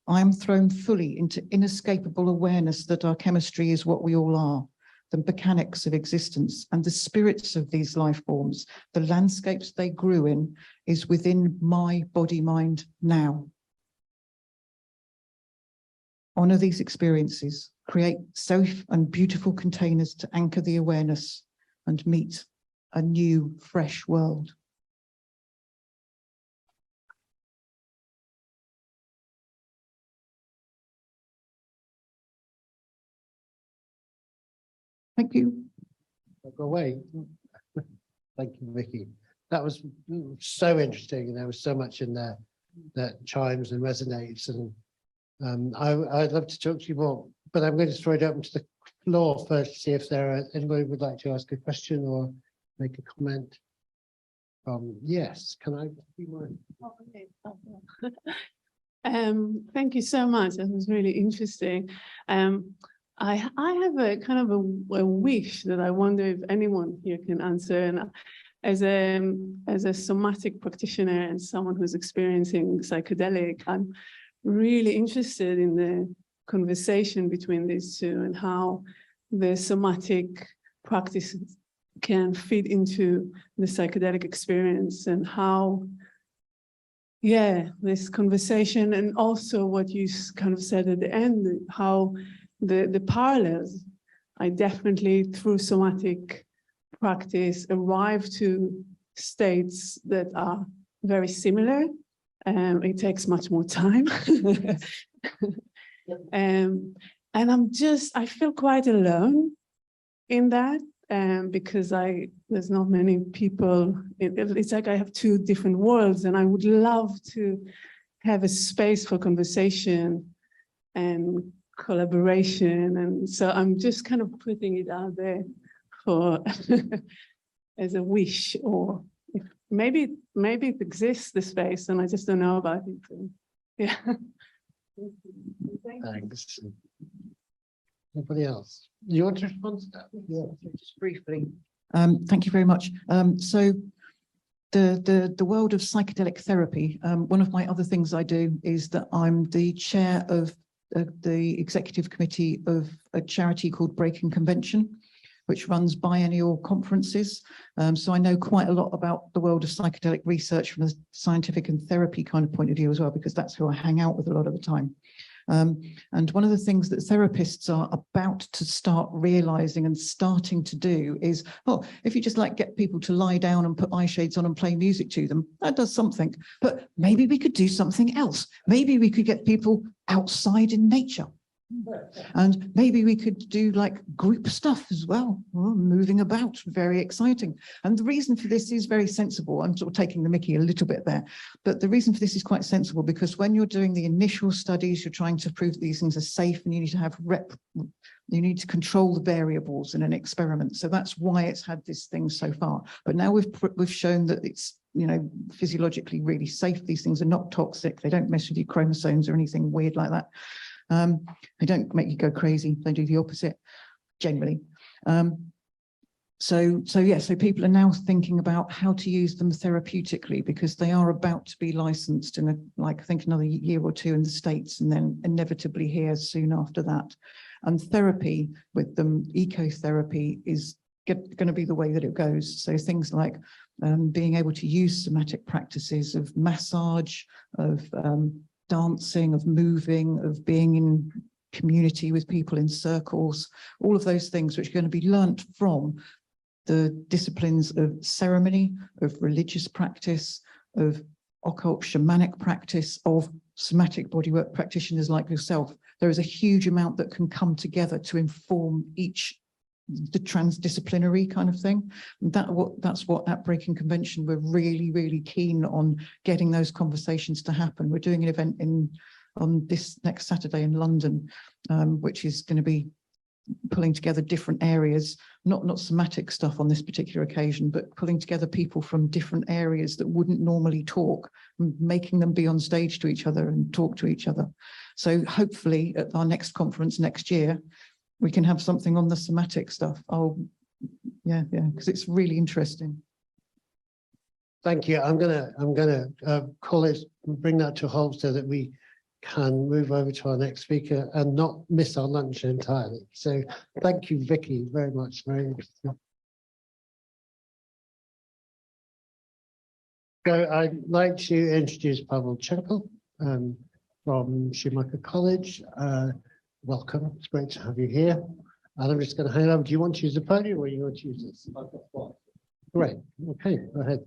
I am thrown fully into inescapable awareness that our chemistry is what we all are, the mechanics of existence, and the spirits of these life forms, the landscapes they grew in, is within my body-mind now. Honor these experiences, create safe and beautiful containers to anchor the awareness and meet a new, fresh world. Thank you. I'll go away. Thank you, Vicky. That was so interesting, and there was so much in there that chimes and resonates. And I'd love to talk to you more, but I'm going to throw it open to the floor first to see if there are anybody who would like to ask a question or make a comment. Yes, can I be more? Oh, okay. Thank you so much. That was really interesting. I have a kind of a wish that I wonder if anyone here can answer. And as a somatic practitioner and someone who's experiencing psychedelic, I'm really interested in the conversation between these two and how the somatic practice can fit into the psychedelic experience, and how, yeah, this conversation, and also what you kind of said at the end, how the parallels. I definitely, through somatic practice, arrive to states that are very similar. It takes much more time. And I feel quite alone in that, because there's not many people. It's like I have two different worlds, and I would love to have a space for conversation and collaboration. And so I'm just kind of putting it out there for as a wish, or if maybe it exists, the space, and I just don't know about it. Yeah. Thanks. Anybody else? You want to respond to that? Yeah, just briefly. Thank you very much. So the world of psychedelic therapy, one of my other things I do is that I'm the chair of the executive committee of a charity called Breaking Convention, which runs biennial conferences. So I know quite a lot about the world of psychedelic research from a scientific and therapy kind of point of view as well, because that's who I hang out with a lot of the time. And one of the things that therapists are about to start realizing and starting to do is, oh, if you just like get people to lie down and put eye shades on and play music to them, that does something. But maybe we could do something else. Maybe we could get people outside in nature. And maybe we could do like group stuff as well, moving about, very exciting. And the reason for this is very sensible. I'm sort of taking the mickey a little bit there, but the reason for this is quite sensible, because when you're doing the initial studies, you're trying to prove that these things are safe, and you need to have you need to control the variables in an experiment. So that's why it's had this thing so far. But now we've shown that it's, you know, physiologically really safe. These things are not toxic. They don't mess with your chromosomes or anything weird like that. They don't make you go crazy. They do the opposite, generally. So people are now thinking about how to use them therapeutically, because they are about to be licensed in I think another year or two in the States, and then inevitably here soon after that. And therapy with them, ecotherapy, is going to be the way that it goes. So things like being able to use somatic practices of massage, of dancing, of moving, of being in community with people in circles, all of those things which are going to be learnt from the disciplines of ceremony, of religious practice, of occult shamanic practice, of somatic bodywork practitioners like yourself. There is a huge amount that can come together to inform the transdisciplinary kind of thing. And that's what at Breaking Convention we're really, really keen on getting those conversations to happen. We're doing an event on this next Saturday in London, which is going to be pulling together different areas, not somatic stuff on this particular occasion, but pulling together people from different areas that wouldn't normally talk, and making them be on stage to each other and talk to each other. So hopefully at our next conference next year, we can have something on the somatic stuff. Oh, yeah, because it's really interesting. Thank you. I'm gonna call it, bring that to a halt so that we can move over to our next speaker and not miss our lunch entirely. So thank you, Vicky, very much. Very interesting. So I'd like to introduce Pavel Chenko from Schumacher College. Welcome. It's great to have you here. And I'm just going to hand over. Do you want to use the podium, or you want to use this? Great. Okay, go ahead.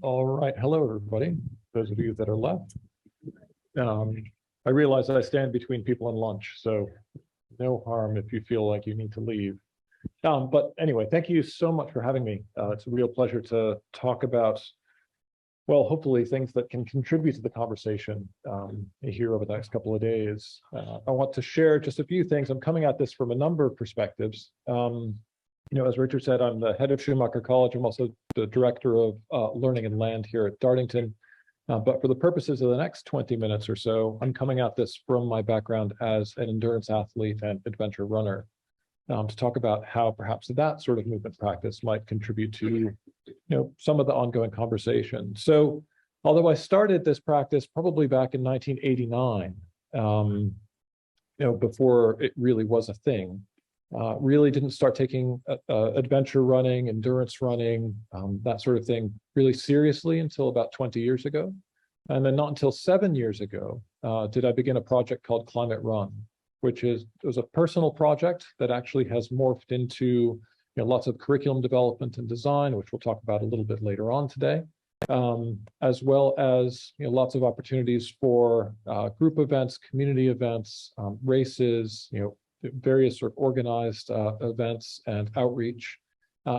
All right, hello everybody, those of you that are left. I realize I stand between people and lunch, so no harm if you feel like you need to leave. But anyway, thank you so much for having me. It's a real pleasure to talk about, well, hopefully things that can contribute to the conversation here over the next couple of days. I want to share just a few things. I'm coming at this from a number of perspectives. As Richard said, I'm the head of Schumacher College. I'm also the director of Learning and Land here at Dartington. But for the purposes of the next 20 minutes or so, I'm coming at this from my background as an endurance athlete and adventure runner to talk about how perhaps that sort of movement practice might contribute to some of the ongoing conversation. So although I started this practice probably back in 1989, before it really was a thing, really didn't start taking adventure running, endurance running, that sort of thing really seriously until about 20 years ago. And then not until 7 years ago did I begin a project called Climate Run, which was a personal project that actually has morphed into lots of curriculum development and design, which we'll talk about a little bit later on today, as well as lots of opportunities for group events, community events, races, various sort of organized events and outreach,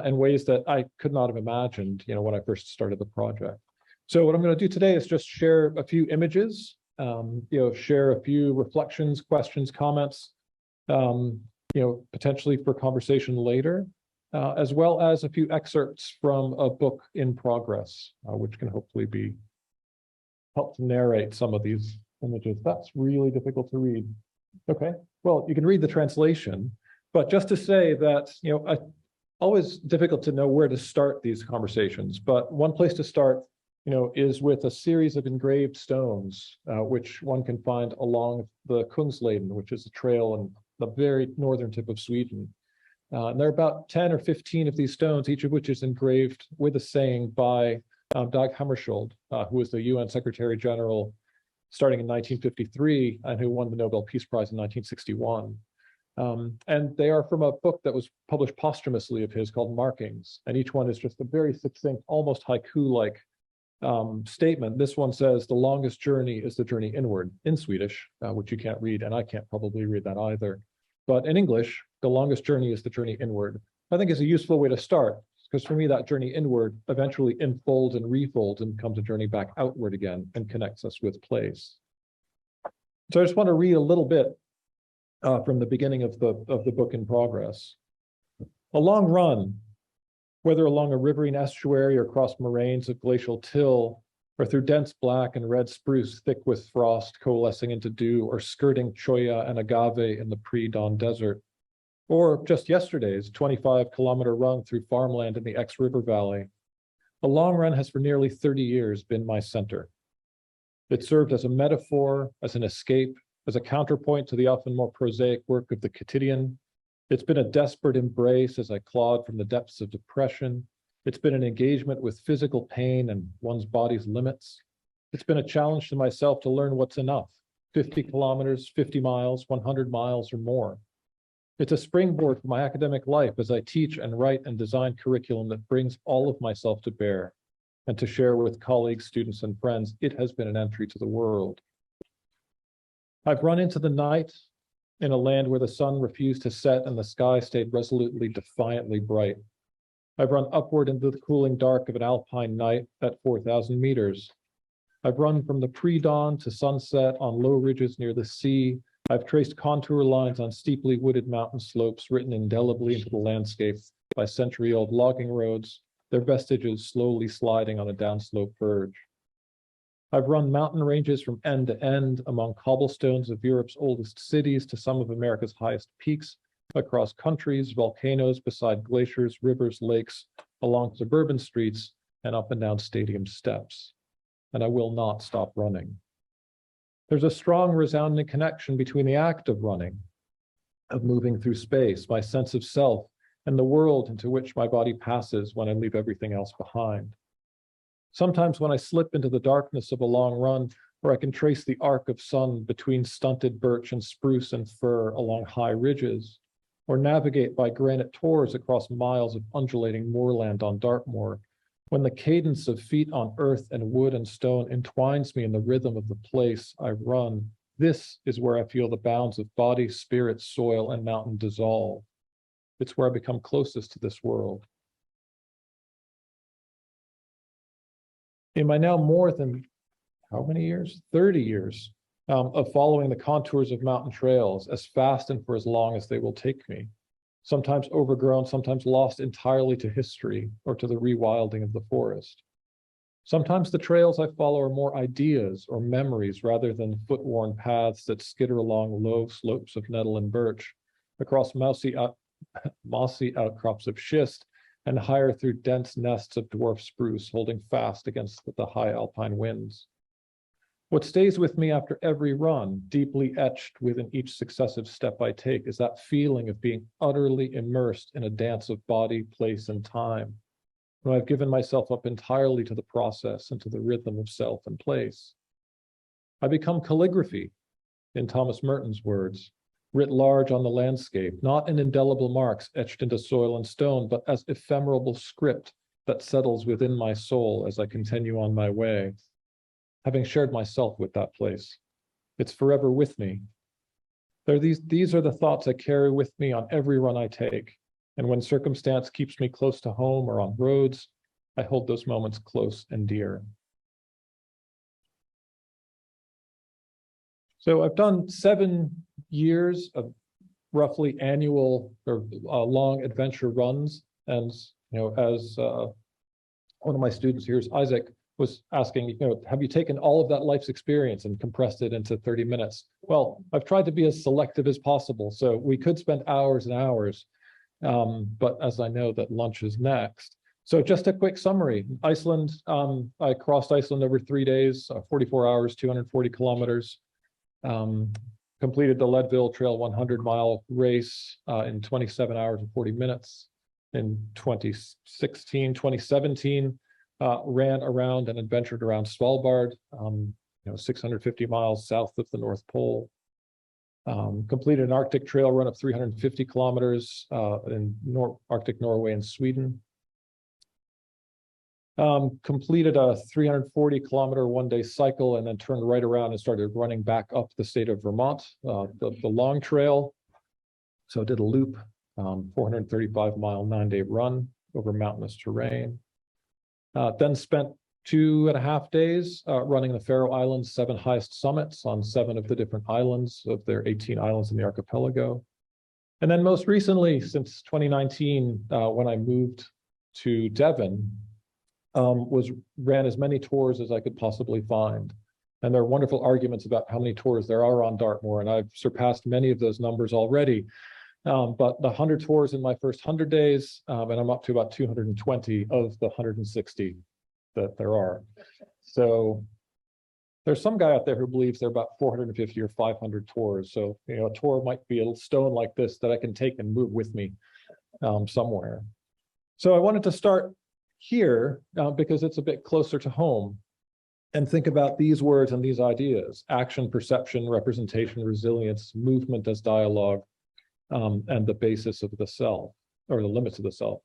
in ways that I could not have imagined, when I first started the project. So what I'm going to do today is just share a few images, share a few reflections, questions, comments, potentially for conversation later, as well as a few excerpts from a book in progress, which can hopefully help to narrate some of these images. That's really difficult to read. Okay, well, you can read the translation, but just to say that, always difficult to know where to start these conversations, but one place to start, is with a series of engraved stones, which one can find along the Kungsleden, which is a trail in the very northern tip of Sweden. And there are about 10 or 15 of these stones, each of which is engraved with a saying by Dag Hammarskjöld, who was the UN Secretary General starting in 1953 and who won the Nobel Peace Prize in 1961. And they are from a book that was published posthumously of his called Markings. And each one is just a very succinct, almost haiku-like statement. This one says, the longest journey is the journey inward, in Swedish, which you can't read, and I can't probably read that either. But in English, the longest journey is the journey inward. I think is a useful way to start, because for me, that journey inward eventually enfolds and refolds and becomes a journey back outward again and connects us with place. So I just want to read a little bit from the beginning of the book in progress. A long run, whether along a riverine estuary or across moraines of glacial till, or through dense black and red spruce thick with frost coalescing into dew, or skirting cholla and agave in the pre-dawn desert, or just yesterday's 25-kilometer run through farmland in the Ex-River Valley. A long run has for nearly 30 years been my center. It served as a metaphor, as an escape, as a counterpoint to the often more prosaic work of the quotidian. It's been a desperate embrace as I clawed from the depths of depression. It's been an engagement with physical pain and one's body's limits. It's been a challenge to myself to learn what's enough, 50 kilometers, 50 miles, 100 miles or more. It's a springboard for my academic life as I teach and write and design curriculum that brings all of myself to bear. And to share with colleagues, students, and friends, it has been an entry to the world. I've run into the night in a land where the sun refused to set and the sky stayed resolutely, defiantly bright. I've run upward into the cooling dark of an alpine night at 4,000 meters. I've run from the pre-dawn to sunset on low ridges near the sea. I've traced contour lines on steeply wooded mountain slopes written indelibly into the landscape by century-old logging roads, their vestiges slowly sliding on a downslope verge. I've run mountain ranges from end to end among cobblestones of Europe's oldest cities to some of America's highest peaks, across countries, volcanoes, beside glaciers, rivers, lakes, along suburban streets, and up and down stadium steps. And I will not stop running. There's a strong, resounding connection between the act of running, of moving through space, my sense of self, and the world into which my body passes when I leave everything else behind. Sometimes when I slip into the darkness of a long run, where I can trace the arc of sun between stunted birch and spruce and fir along high ridges, or navigate by granite tors across miles of undulating moorland on Dartmoor, when the cadence of feet on earth and wood and stone entwines me in the rhythm of the place I run, this is where I feel the bounds of body, spirit, soil, and mountain dissolve. It's where I become closest to this world. In my now more than, how many years? 30 years of following the contours of mountain trails as fast and for as long as they will take me, sometimes overgrown, sometimes lost entirely to history or to the rewilding of the forest. Sometimes the trails I follow are more ideas or memories rather than foot-worn paths that skitter along low slopes of nettle and birch, across mossy outcrops of schist, and higher through dense nests of dwarf spruce holding fast against the high alpine winds. What stays with me after every run, deeply etched within each successive step I take, is that feeling of being utterly immersed in a dance of body, place, and time, when I've given myself up entirely to the process and to the rhythm of self and place. I become calligraphy, in Thomas Merton's words, writ large on the landscape, not in indelible marks etched into soil and stone, but as ephemeral script that settles within my soul as I continue on my way, having shared myself with that place. It's forever with me. These are the thoughts I carry with me on every run I take. And when circumstance keeps me close to home or on roads, I hold those moments close and dear. So I've done 7 years of roughly annual or long adventure runs. And, as one of my students here is Isaac, was asking, have you taken all of that life's experience and compressed it into 30 minutes? Well, I've tried to be as selective as possible. So we could spend hours and hours, but as I know that lunch is next. So just a quick summary. Iceland, I crossed Iceland over 3 days, 44 hours, 240 kilometers. Completed the Leadville Trail 100-mile race in 27 hours and 40 minutes. In 2017, ran around and adventured around Svalbard, 650 miles south of the North Pole. Completed an Arctic trail run of 350 kilometers in Arctic Norway and Sweden. Completed a 340-kilometer one-day cycle and then turned right around and started running back up the state of Vermont, the long trail. So did a loop, 435-mile 9-day run over mountainous terrain. Then spent 2.5 days running the Faroe Islands' 7 highest summits on 7 of the different islands of their 18 islands in the archipelago. And then most recently, since 2019, when I moved to Devon, ran as many tours as I could possibly find. And there are wonderful arguments about how many tours there are on Dartmoor, and I've surpassed many of those numbers already. But the 100 tours in my first 100 days, and I'm up to about 220 of the 160 that there are. So there's some guy out there who believes there are about 450 or 500 tours. So, a tour might be a little stone like this that I can take and move with me somewhere. So I wanted to start here because it's a bit closer to home and think about these words and these ideas: action, perception, representation, resilience, movement as dialogue, and the basis of the self, or the limits of the self.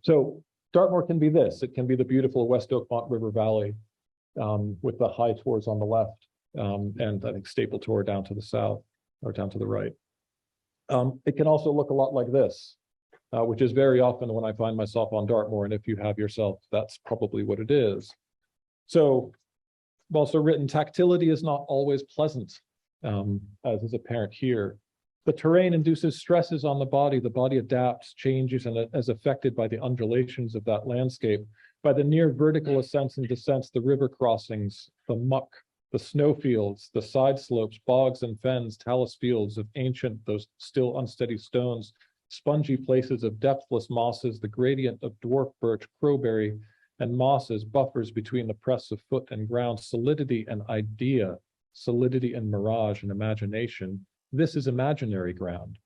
So Dartmoor can be this. It can be the beautiful West Oakmont River Valley with the high tours on the left, and I think Staple Tor down to the south or down to the right. It can also look a lot like this, which is very often when I find myself on Dartmoor, and if you have yourself, that's probably what it is. So I've also written, tactility is not always pleasant, as is apparent here. The terrain induces stresses on the body adapts, changes, and is affected by the undulations of that landscape, by the near vertical ascents and descents, the river crossings, the muck, the snowfields, the side slopes, bogs and fens, talus fields of ancient, those still unsteady stones, spongy places of depthless mosses, the gradient of dwarf birch, crowberry, and mosses, buffers between the press of foot and ground, solidity and idea, solidity and mirage and imagination. This is imaginary ground.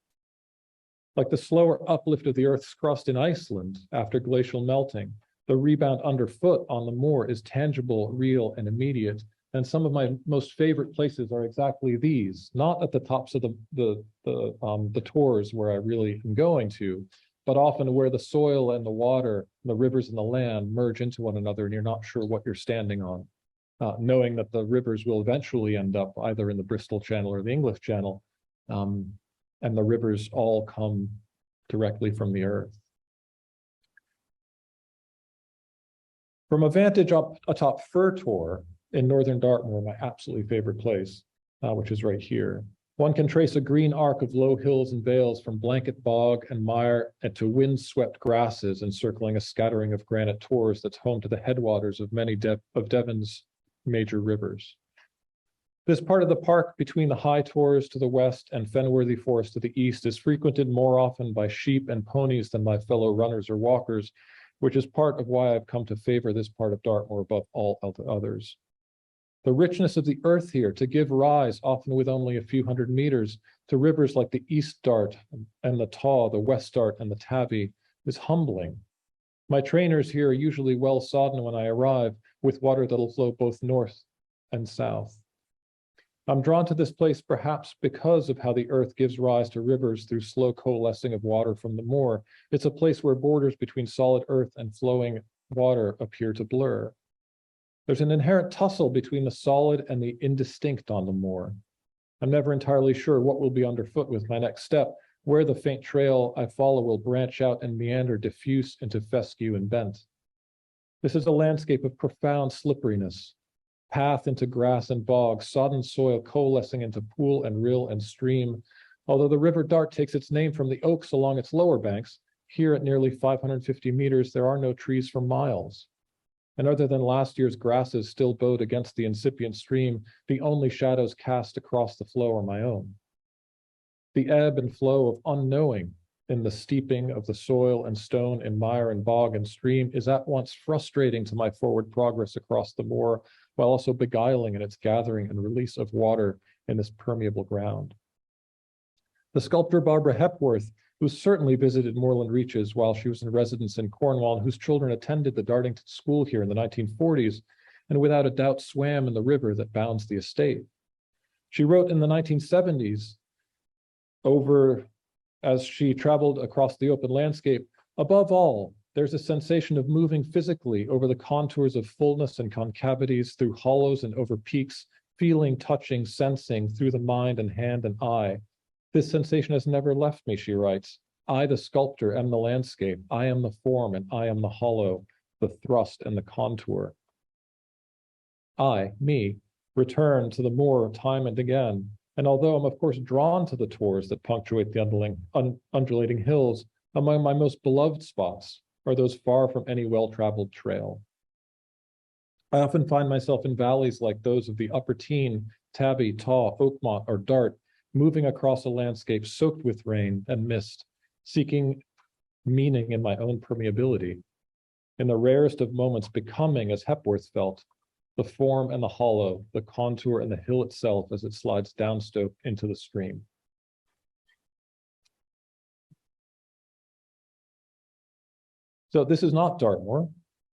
Like the slower uplift of the Earth's crust in Iceland after glacial melting, the rebound underfoot on the moor is tangible, real, and immediate. And some of my most favorite places are exactly these, not at the tops of the tours where I really am going to, but often where the soil and the water, the rivers and the land merge into one another and you're not sure what you're standing on. Knowing that the rivers will eventually end up either in the Bristol Channel or the English Channel, and the rivers all come directly from the earth. From a vantage up atop Fir Tor in northern Dartmoor, my absolutely favorite place, which is right here, one can trace a green arc of low hills and vales from blanket bog and mire and to wind-swept grasses encircling a scattering of granite tors that's home to the headwaters of many of Devon's major rivers. This part of the park between the high tors to the west and Fenworthy Forest to the east is frequented more often by sheep and ponies than by fellow runners or walkers, which is part of why I've come to favor this part of Dartmoor above all others. The richness of the earth here to give rise, often with only a few hundred meters, to rivers like the East Dart and the Taw, the West Dart and the Tabby is humbling. My trainers here are usually well sodden when I arrive, with water that'll flow both north and south. I'm drawn to this place perhaps because of how the earth gives rise to rivers through slow coalescing of water from the moor. It's a place where borders between solid earth and flowing water appear to blur. There's an inherent tussle between the solid and the indistinct on the moor. I'm never entirely sure what will be underfoot with my next step, where the faint trail I follow will branch out and meander diffuse into fescue and bent. This is a landscape of profound slipperiness, path into grass and bog, sodden soil coalescing into pool and rill and stream. Although the River Dart takes its name from the oaks along its lower banks, here at nearly 550 meters, there are no trees for miles. And other than last year's grasses still bowed against the incipient stream, the only shadows cast across the flow are my own. The ebb and flow of unknowing in the steeping of the soil and stone in mire and bog and stream is at once frustrating to my forward progress across the moor, while also beguiling in its gathering and release of water in this permeable ground. The sculptor Barbara Hepworth, who certainly visited moorland reaches while she was in residence in Cornwall, and whose children attended the Dartington School here in the 1940s, and without a doubt swam in the river that bounds the estate. She wrote in the 1970s, as she traveled across the open landscape, above all, there's a sensation of moving physically over the contours of fullness and concavities, through hollows and over peaks, feeling, touching, sensing, through the mind and hand and eye. This sensation has never left me, she writes. I, the sculptor, am the landscape. I am the form, and I am the hollow, the thrust, and the contour. I, me, return to the moor time and again, and although I'm of course drawn to the tors that punctuate the undulating hills, among my most beloved spots are those far from any well-traveled trail. I often find myself in valleys like those of the Upper Tean, Tabby, Taw, Oakmont, or Dart, moving across a landscape soaked with rain and mist, seeking meaning in my own permeability. In the rarest of moments, becoming, as Hepworth felt, the form and the hollow, the contour and the hill itself as it slides downstroke into the stream. So this is not Dartmoor,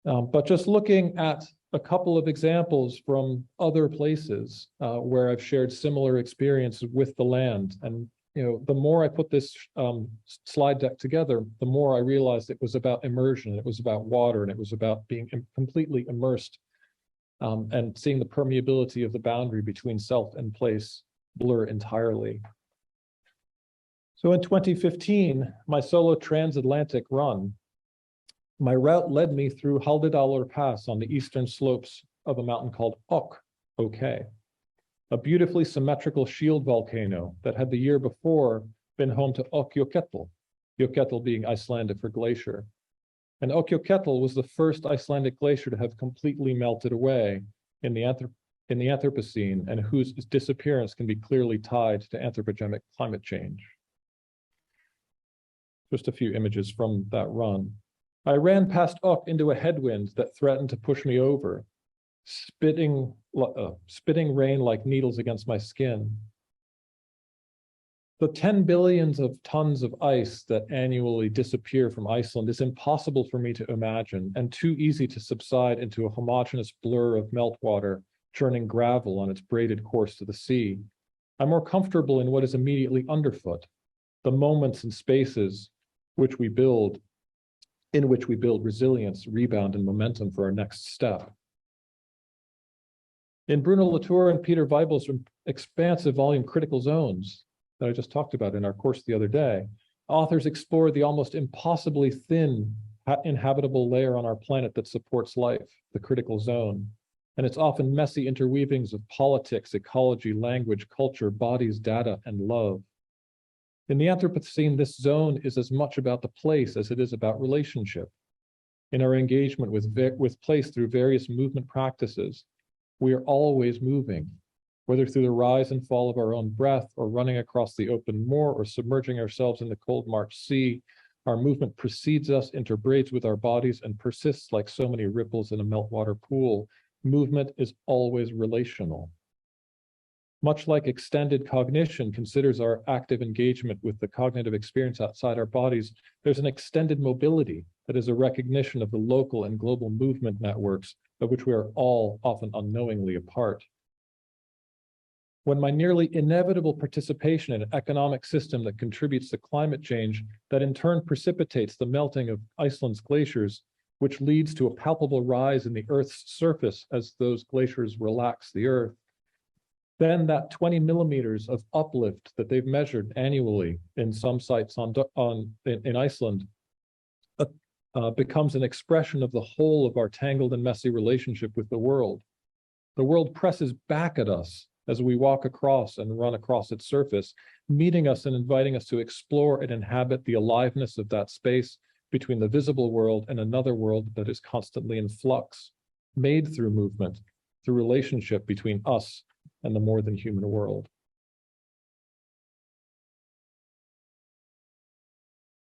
but just looking at a couple of examples from other places where I've shared similar experiences with the land. And the more I put this slide deck together, the more I realized it was about immersion, it was about water, and it was about being completely immersed and seeing the permeability of the boundary between self and place blur entirely. So in 2015, my solo transatlantic run, my route led me through Haldedalur Pass on the eastern slopes of a mountain called OK, a beautifully symmetrical shield volcano that had the year before been home to Jökull, Jökull being Icelandic for glacier. And Jökull was the first Icelandic glacier to have completely melted away in the Anthropocene, and whose disappearance can be clearly tied to anthropogenic climate change. Just a few images from that run. I ran past Ök into a headwind that threatened to push me over, spitting rain like needles against my skin. The 10 billions of tons of ice that annually disappear from Iceland is impossible for me to imagine, and too easy to subside into a homogeneous blur of meltwater, churning gravel on its braided course to the sea. I'm more comfortable in what is immediately underfoot, the moments and spaces in which we build resilience, rebound, and momentum for our next step. In Bruno Latour and Peter Weibel's expansive volume Critical Zones that I just talked about in our course the other day, Authors explore the almost impossibly thin inhabitable layer on our planet that supports life, the critical zone, and its often messy interweavings of politics, ecology, language, culture, bodies, data, and love. In the Anthropocene, this zone is as much about the place as it is about relationship. In our engagement with place through various movement practices, we are always moving, whether through the rise and fall of our own breath, or running across the open moor, or submerging ourselves in the cold March sea. Our movement precedes us, interbraids with our bodies, and persists like so many ripples in a meltwater pool. Movement is always relational. Much like extended cognition considers our active engagement with the cognitive experience outside our bodies, there's an extended mobility that is a recognition of the local and global movement networks of which we are all often unknowingly a part. When my nearly inevitable participation in an economic system that contributes to climate change, that in turn precipitates the melting of Iceland's glaciers, which leads to a palpable rise in the Earth's surface as those glaciers relax the Earth, then that 20 millimeters of uplift that they've measured annually in some sites in Iceland becomes an expression of the whole of our tangled and messy relationship with the world. The world presses back at us as we walk across and run across its surface, meeting us and inviting us to explore and inhabit the aliveness of that space between the visible world and another world that is constantly in flux, made through movement, through relationship between us and the more than human world.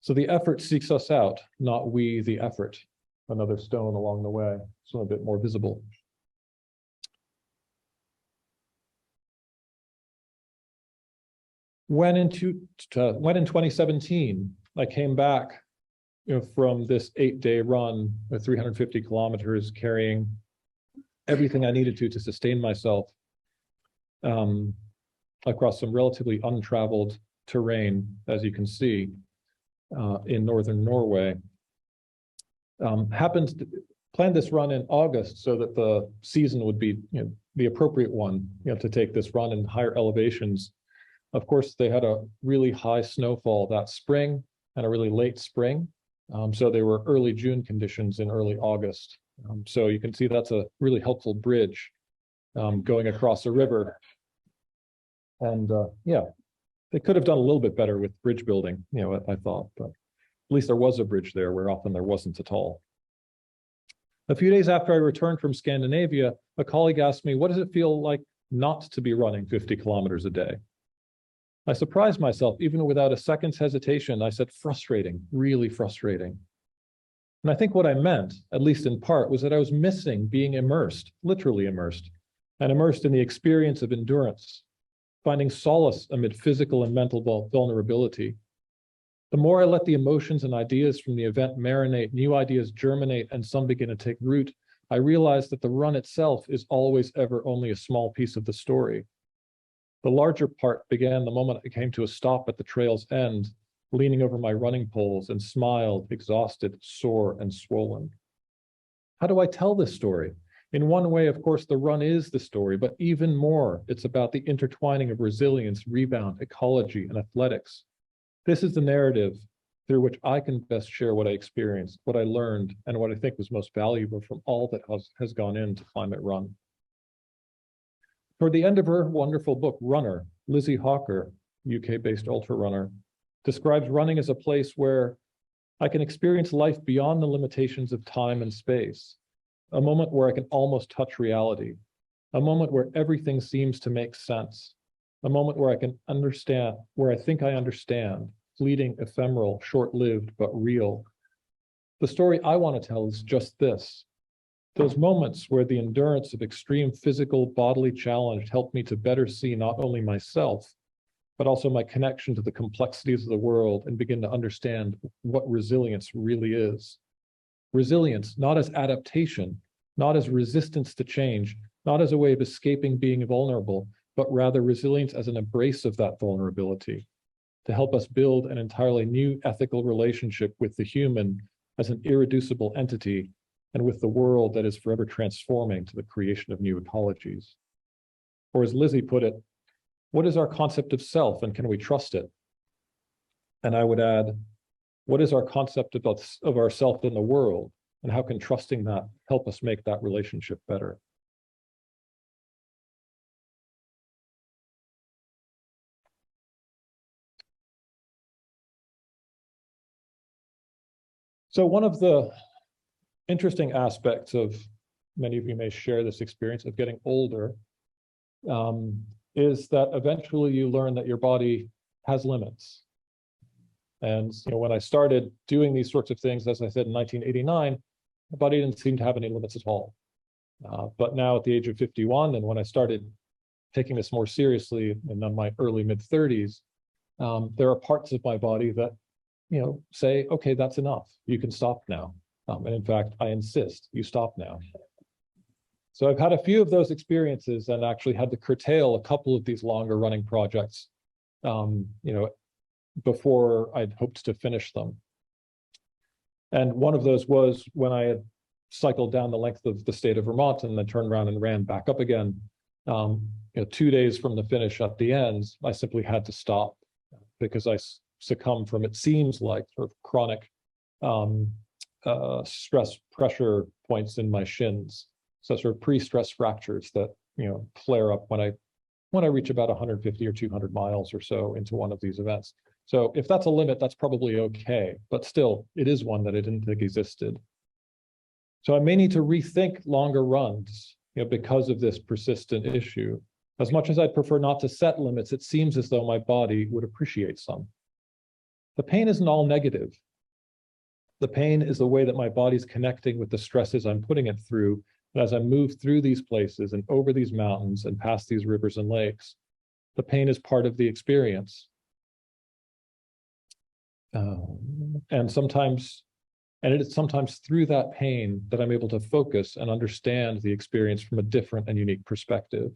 So the effort seeks us out, not we the effort. Another stone along the way, so a bit more visible. When in 2017, I came back from this 8-day run with 350 kilometers, carrying everything I needed to sustain myself across some relatively untraveled terrain, as you can see, in northern Norway. Planned this run in August so that the season would be the appropriate one to take this run in higher elevations. Of course, they had a really high snowfall that spring and a really late spring. So they were early June conditions in early August. So you can see that's a really helpful bridge going across a river. And yeah, they could have done a little bit better with bridge building, I thought, but at least there was a bridge there where often there wasn't at all. A few days after I returned from Scandinavia, a colleague asked me, what does it feel like not to be running 50 kilometers a day? I surprised myself, even without a second's hesitation. I said, frustrating, really frustrating. And I think what I meant, at least in part, was that I was missing being immersed, literally immersed, and immersed in the experience of endurance, finding solace amid physical and mental vulnerability. The more I let the emotions and ideas from the event marinate, new ideas germinate, and some begin to take root, I realized that the run itself is always ever only a small piece of the story. The larger part began the moment I came to a stop at the trail's end, leaning over my running poles and smiled, exhausted, sore, and swollen. How do I tell this story? In one way, of course, the run is the story, but even more, it's about the intertwining of resilience, rebound, ecology, and athletics. This is the narrative through which I can best share what I experienced, what I learned, and what I think was most valuable from all that has gone into Climate Run. Toward the end of her wonderful book, Runner, Lizzie Hawker, UK-based ultra runner, describes running as a place where I can experience life beyond the limitations of time and space, a moment where I can almost touch reality, a moment where everything seems to make sense, a moment where I can understand, where I think I understand, fleeting, ephemeral, short-lived, but real. The story I want to tell is just this. Those moments where the endurance of extreme physical bodily challenge helped me to better see not only myself, but also my connection to the complexities of the world and begin to understand what resilience really is. Resilience, not as adaptation, not as resistance to change, not as a way of escaping being vulnerable, but rather resilience as an embrace of that vulnerability, to help us build an entirely new ethical relationship with the human as an irreducible entity and with the world that is forever transforming to the creation of new ecologies. Or as Lizzie put it, what is our concept of self and can we trust it? And I would add, what is our concept of ourself in the world? And how can trusting that help us make that relationship better? So one of the interesting aspects of, many of you may share this experience of getting older, is that eventually you learn that your body has limits. And when I started doing these sorts of things, as I said, in 1989, my body didn't seem to have any limits at all. But now at the age of 51, and when I started taking this more seriously in my early mid-30s, there are parts of my body that, say, okay, that's enough. You can stop now. And in fact, I insist you stop now. So I've had a few of those experiences and actually had to curtail a couple of these longer running projects, before I'd hoped to finish them. And one of those was when I had cycled down the length of the state of Vermont and then turned around and ran back up again. 2 days from the finish at the end, I simply had to stop because I succumbed from, it seems like, sort of chronic stress pressure points in my shins. So sort of pre-stress fractures that flare up when I reach about 150 or 200 miles or so into one of these events. So if that's a limit, that's probably okay, but still, it is one that I didn't think existed. So I may need to rethink longer runs, because of this persistent issue. As much as I'd prefer not to set limits, it seems as though my body would appreciate some. The pain isn't all negative. The pain is the way that my body's connecting with the stresses I'm putting it through. And as I move through these places and over these mountains and past these rivers and lakes, the pain is part of the experience. And it is sometimes through that pain that I'm able to focus and understand the experience from a different and unique perspective.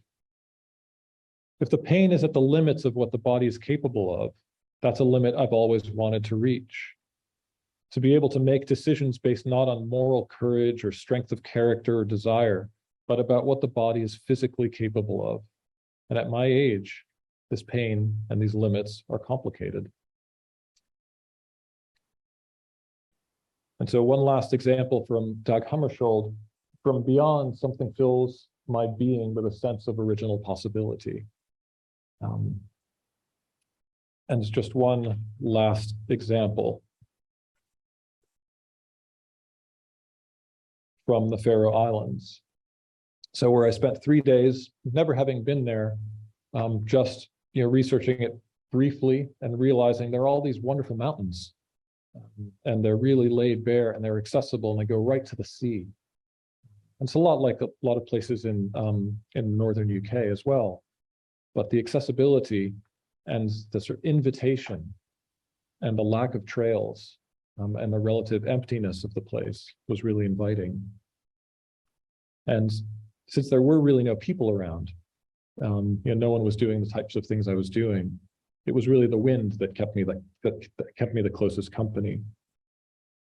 If the pain is at the limits of what the body is capable of, that's a limit I've always wanted to reach. To be able to make decisions based not on moral courage or strength of character or desire, but about what the body is physically capable of. And at my age, this pain and these limits are complicated. And so one last example from Dag Hammarskjöld, from beyond, something fills my being with a sense of original possibility. And it's just one last example from the Faroe Islands. So where I spent 3 days, never having been there, just researching it briefly and realizing there are all these wonderful mountains. And they're really laid bare and they're accessible and they go right to the sea. And it's a lot like a lot of places in northern UK as well. But the accessibility and the sort of invitation and the lack of trails and the relative emptiness of the place was really inviting. And since there were really no people around, no one was doing the types of things I was doing, it was really the wind that kept me the closest company.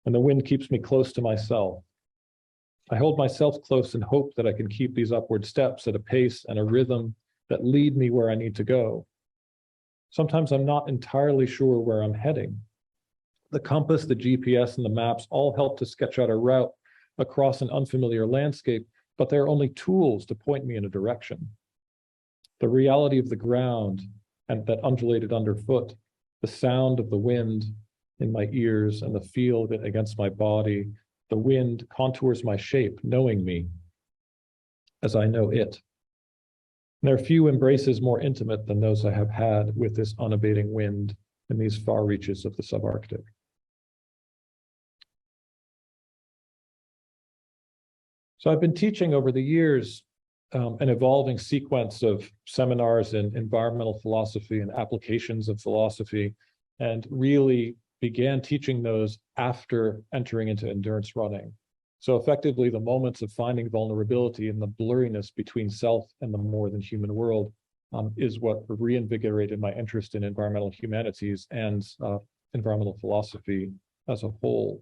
And the wind keeps me close to myself. I hold myself close and hope that I can keep these upward steps at a pace and a rhythm that lead me where I need to go. Sometimes I'm not entirely sure where I'm heading. The compass, the GPS, and the maps all help to sketch out a route across an unfamiliar landscape, but they're only tools to point me in a direction. The reality of the ground and that undulated underfoot, the sound of the wind in my ears and the feel of it against my body, the wind contours my shape, knowing me as I know it. There are few embraces more intimate than those I have had with this unabating wind in these far reaches of the subarctic. So I've been teaching over the years an evolving sequence of seminars in environmental philosophy and applications of philosophy, and really began teaching those after entering into endurance running. So effectively, the moments of finding vulnerability and the blurriness between self and the more than human world is what reinvigorated my interest in environmental humanities and environmental philosophy as a whole.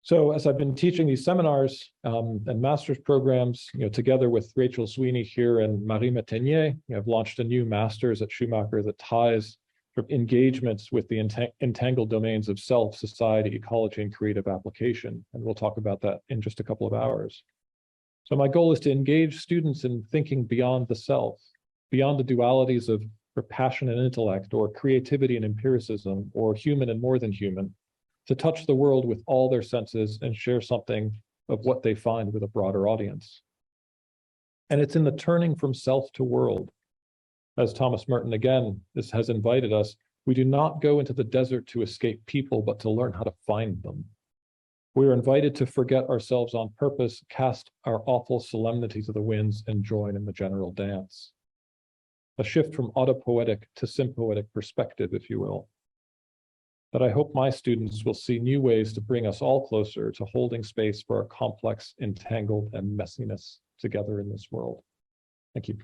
So as I've been teaching these seminars and master's programs, together with Rachel Sweeney here and Marie Metenier, I've launched a new master's at Schumacher that ties sort of engagements with the entangled domains of self, society, ecology, and creative application. And we'll talk about that in just a couple of hours. So my goal is to engage students in thinking beyond the self, beyond the dualities of passion and intellect, or creativity and empiricism, or human and more than human, to touch the world with all their senses and share something of what they find with a broader audience. And it's in the turning from self to world. As Thomas Merton again has invited us, we do not go into the desert to escape people, but to learn how to find them. We are invited to forget ourselves on purpose, cast our awful solemnity to the winds, and join in the general dance. A shift from autopoetic to sympoetic perspective, if you will. But I hope my students will see new ways to bring us all closer to holding space for our complex, entangled, and messiness together in this world. Thank you.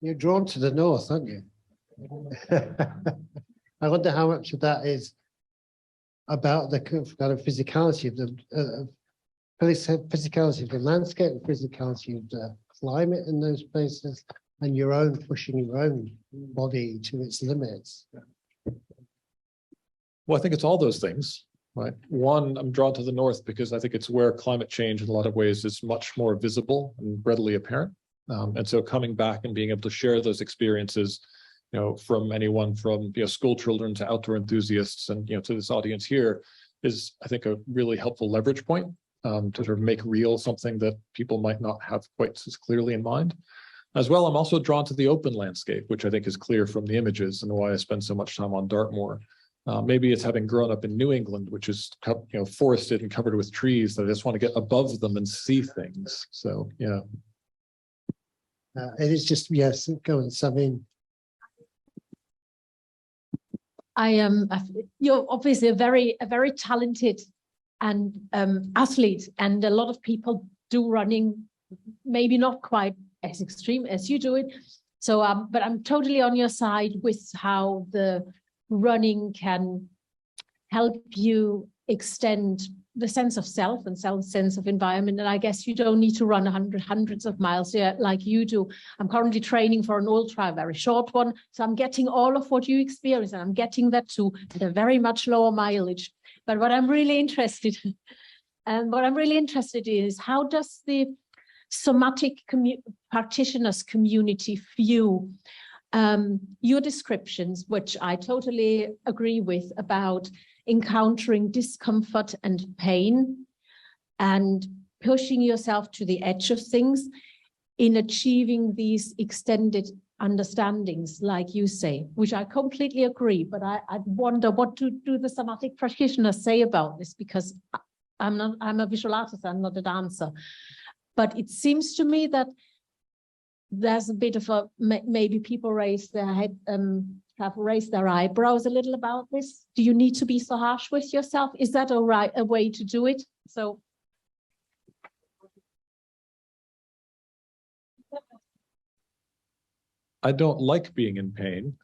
You're drawn to the north, aren't you? I wonder how much of that is about the kind of physicality of the physicality of the landscape, the physicality of the climate in those places, and your own pushing your own body to its limits. Well, I think it's all those things, right? One, I'm drawn to the north because I think it's where climate change in a lot of ways is much more visible and readily apparent. And so coming back and being able to share those experiences, you know, from anyone from, you know, school children to outdoor enthusiasts and, you know, to this audience here is, I think, a really helpful leverage point to sort of make real something that people might not have quite as clearly in mind. As well, I'm also drawn to the open landscape, which I think is clear from the images and why I spend so much time on Dartmoor. Maybe it's having grown up in New England, which is, you know, forested and covered with trees, that I just want to get above them and see things. So, yeah. It is just, yes, go on, Sabine. I am. You're obviously a very talented and athlete, and a lot of people do running, maybe not quite as extreme as you do it. So, but I'm totally on your side with how the running can help you extend the sense of self and sense of environment. And I guess you don't need to run hundreds of miles like you do. I'm currently training for an ultra, a very short one. So I'm getting all of what you experience, and I'm getting that too at a very much lower mileage. But what I'm really interested in is, how does the somatic practitioners community view your descriptions, which I totally agree with, about encountering discomfort and pain and pushing yourself to the edge of things in achieving these extended understandings, like you say, which I completely agree. But I wonder, what do the somatic practitioners say about this? Because I'm a visual artist, I'm not a dancer. But it seems to me that there's a bit of a, maybe people raise their head, have raised their eyebrows a little about this. Do you need to be so harsh with yourself? Is that a way to do it? So. I don't like being in pain.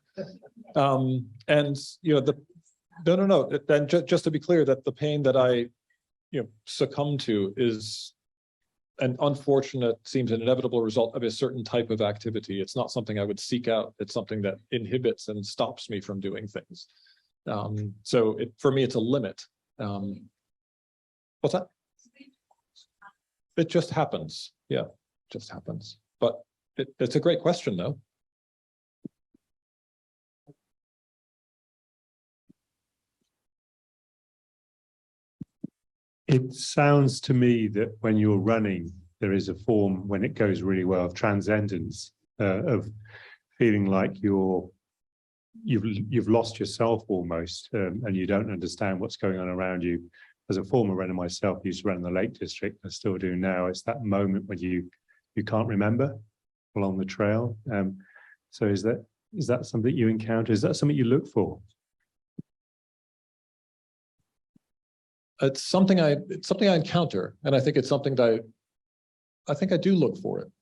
And, you know, no. Then just to be clear, that the pain that I, you know, succumb to is an unfortunate, seems an inevitable result of a certain type of activity. It's not something I would seek out. It's something that inhibits and stops me from doing things. So for me, it's a limit. What's that? It just happens. Yeah, it just happens. But it's a great question, though. It sounds to me that when you're running, there is a form, when it goes really well, of transcendence, of feeling like you've lost yourself almost, and you don't understand what's going on around you. As a former runner myself, I used to run in the Lake District, I still do now. It's that moment when you can't remember along the trail. So is that something you encounter? Is that something you look for? It's something I encounter, and I think it's something that I think I do look for it,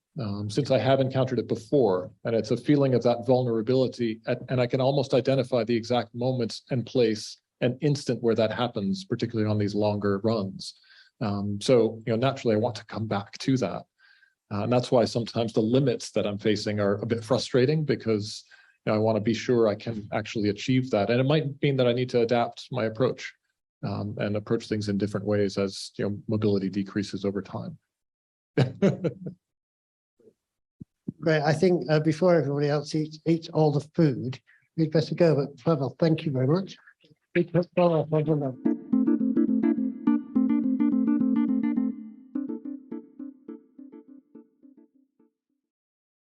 since I have encountered it before, and it's a feeling of that vulnerability, and I can almost identify the exact moments and place and instant where that happens, particularly on these longer runs. So, naturally, I want to come back to that. And that's why sometimes the limits that I'm facing are a bit frustrating, because I want to be sure I can actually achieve that. And it might mean that I need to adapt my approach and approach things in different ways as mobility decreases over time. Great. I think before everybody else eats all the food, we'd better go. But Pavel, thank you very much.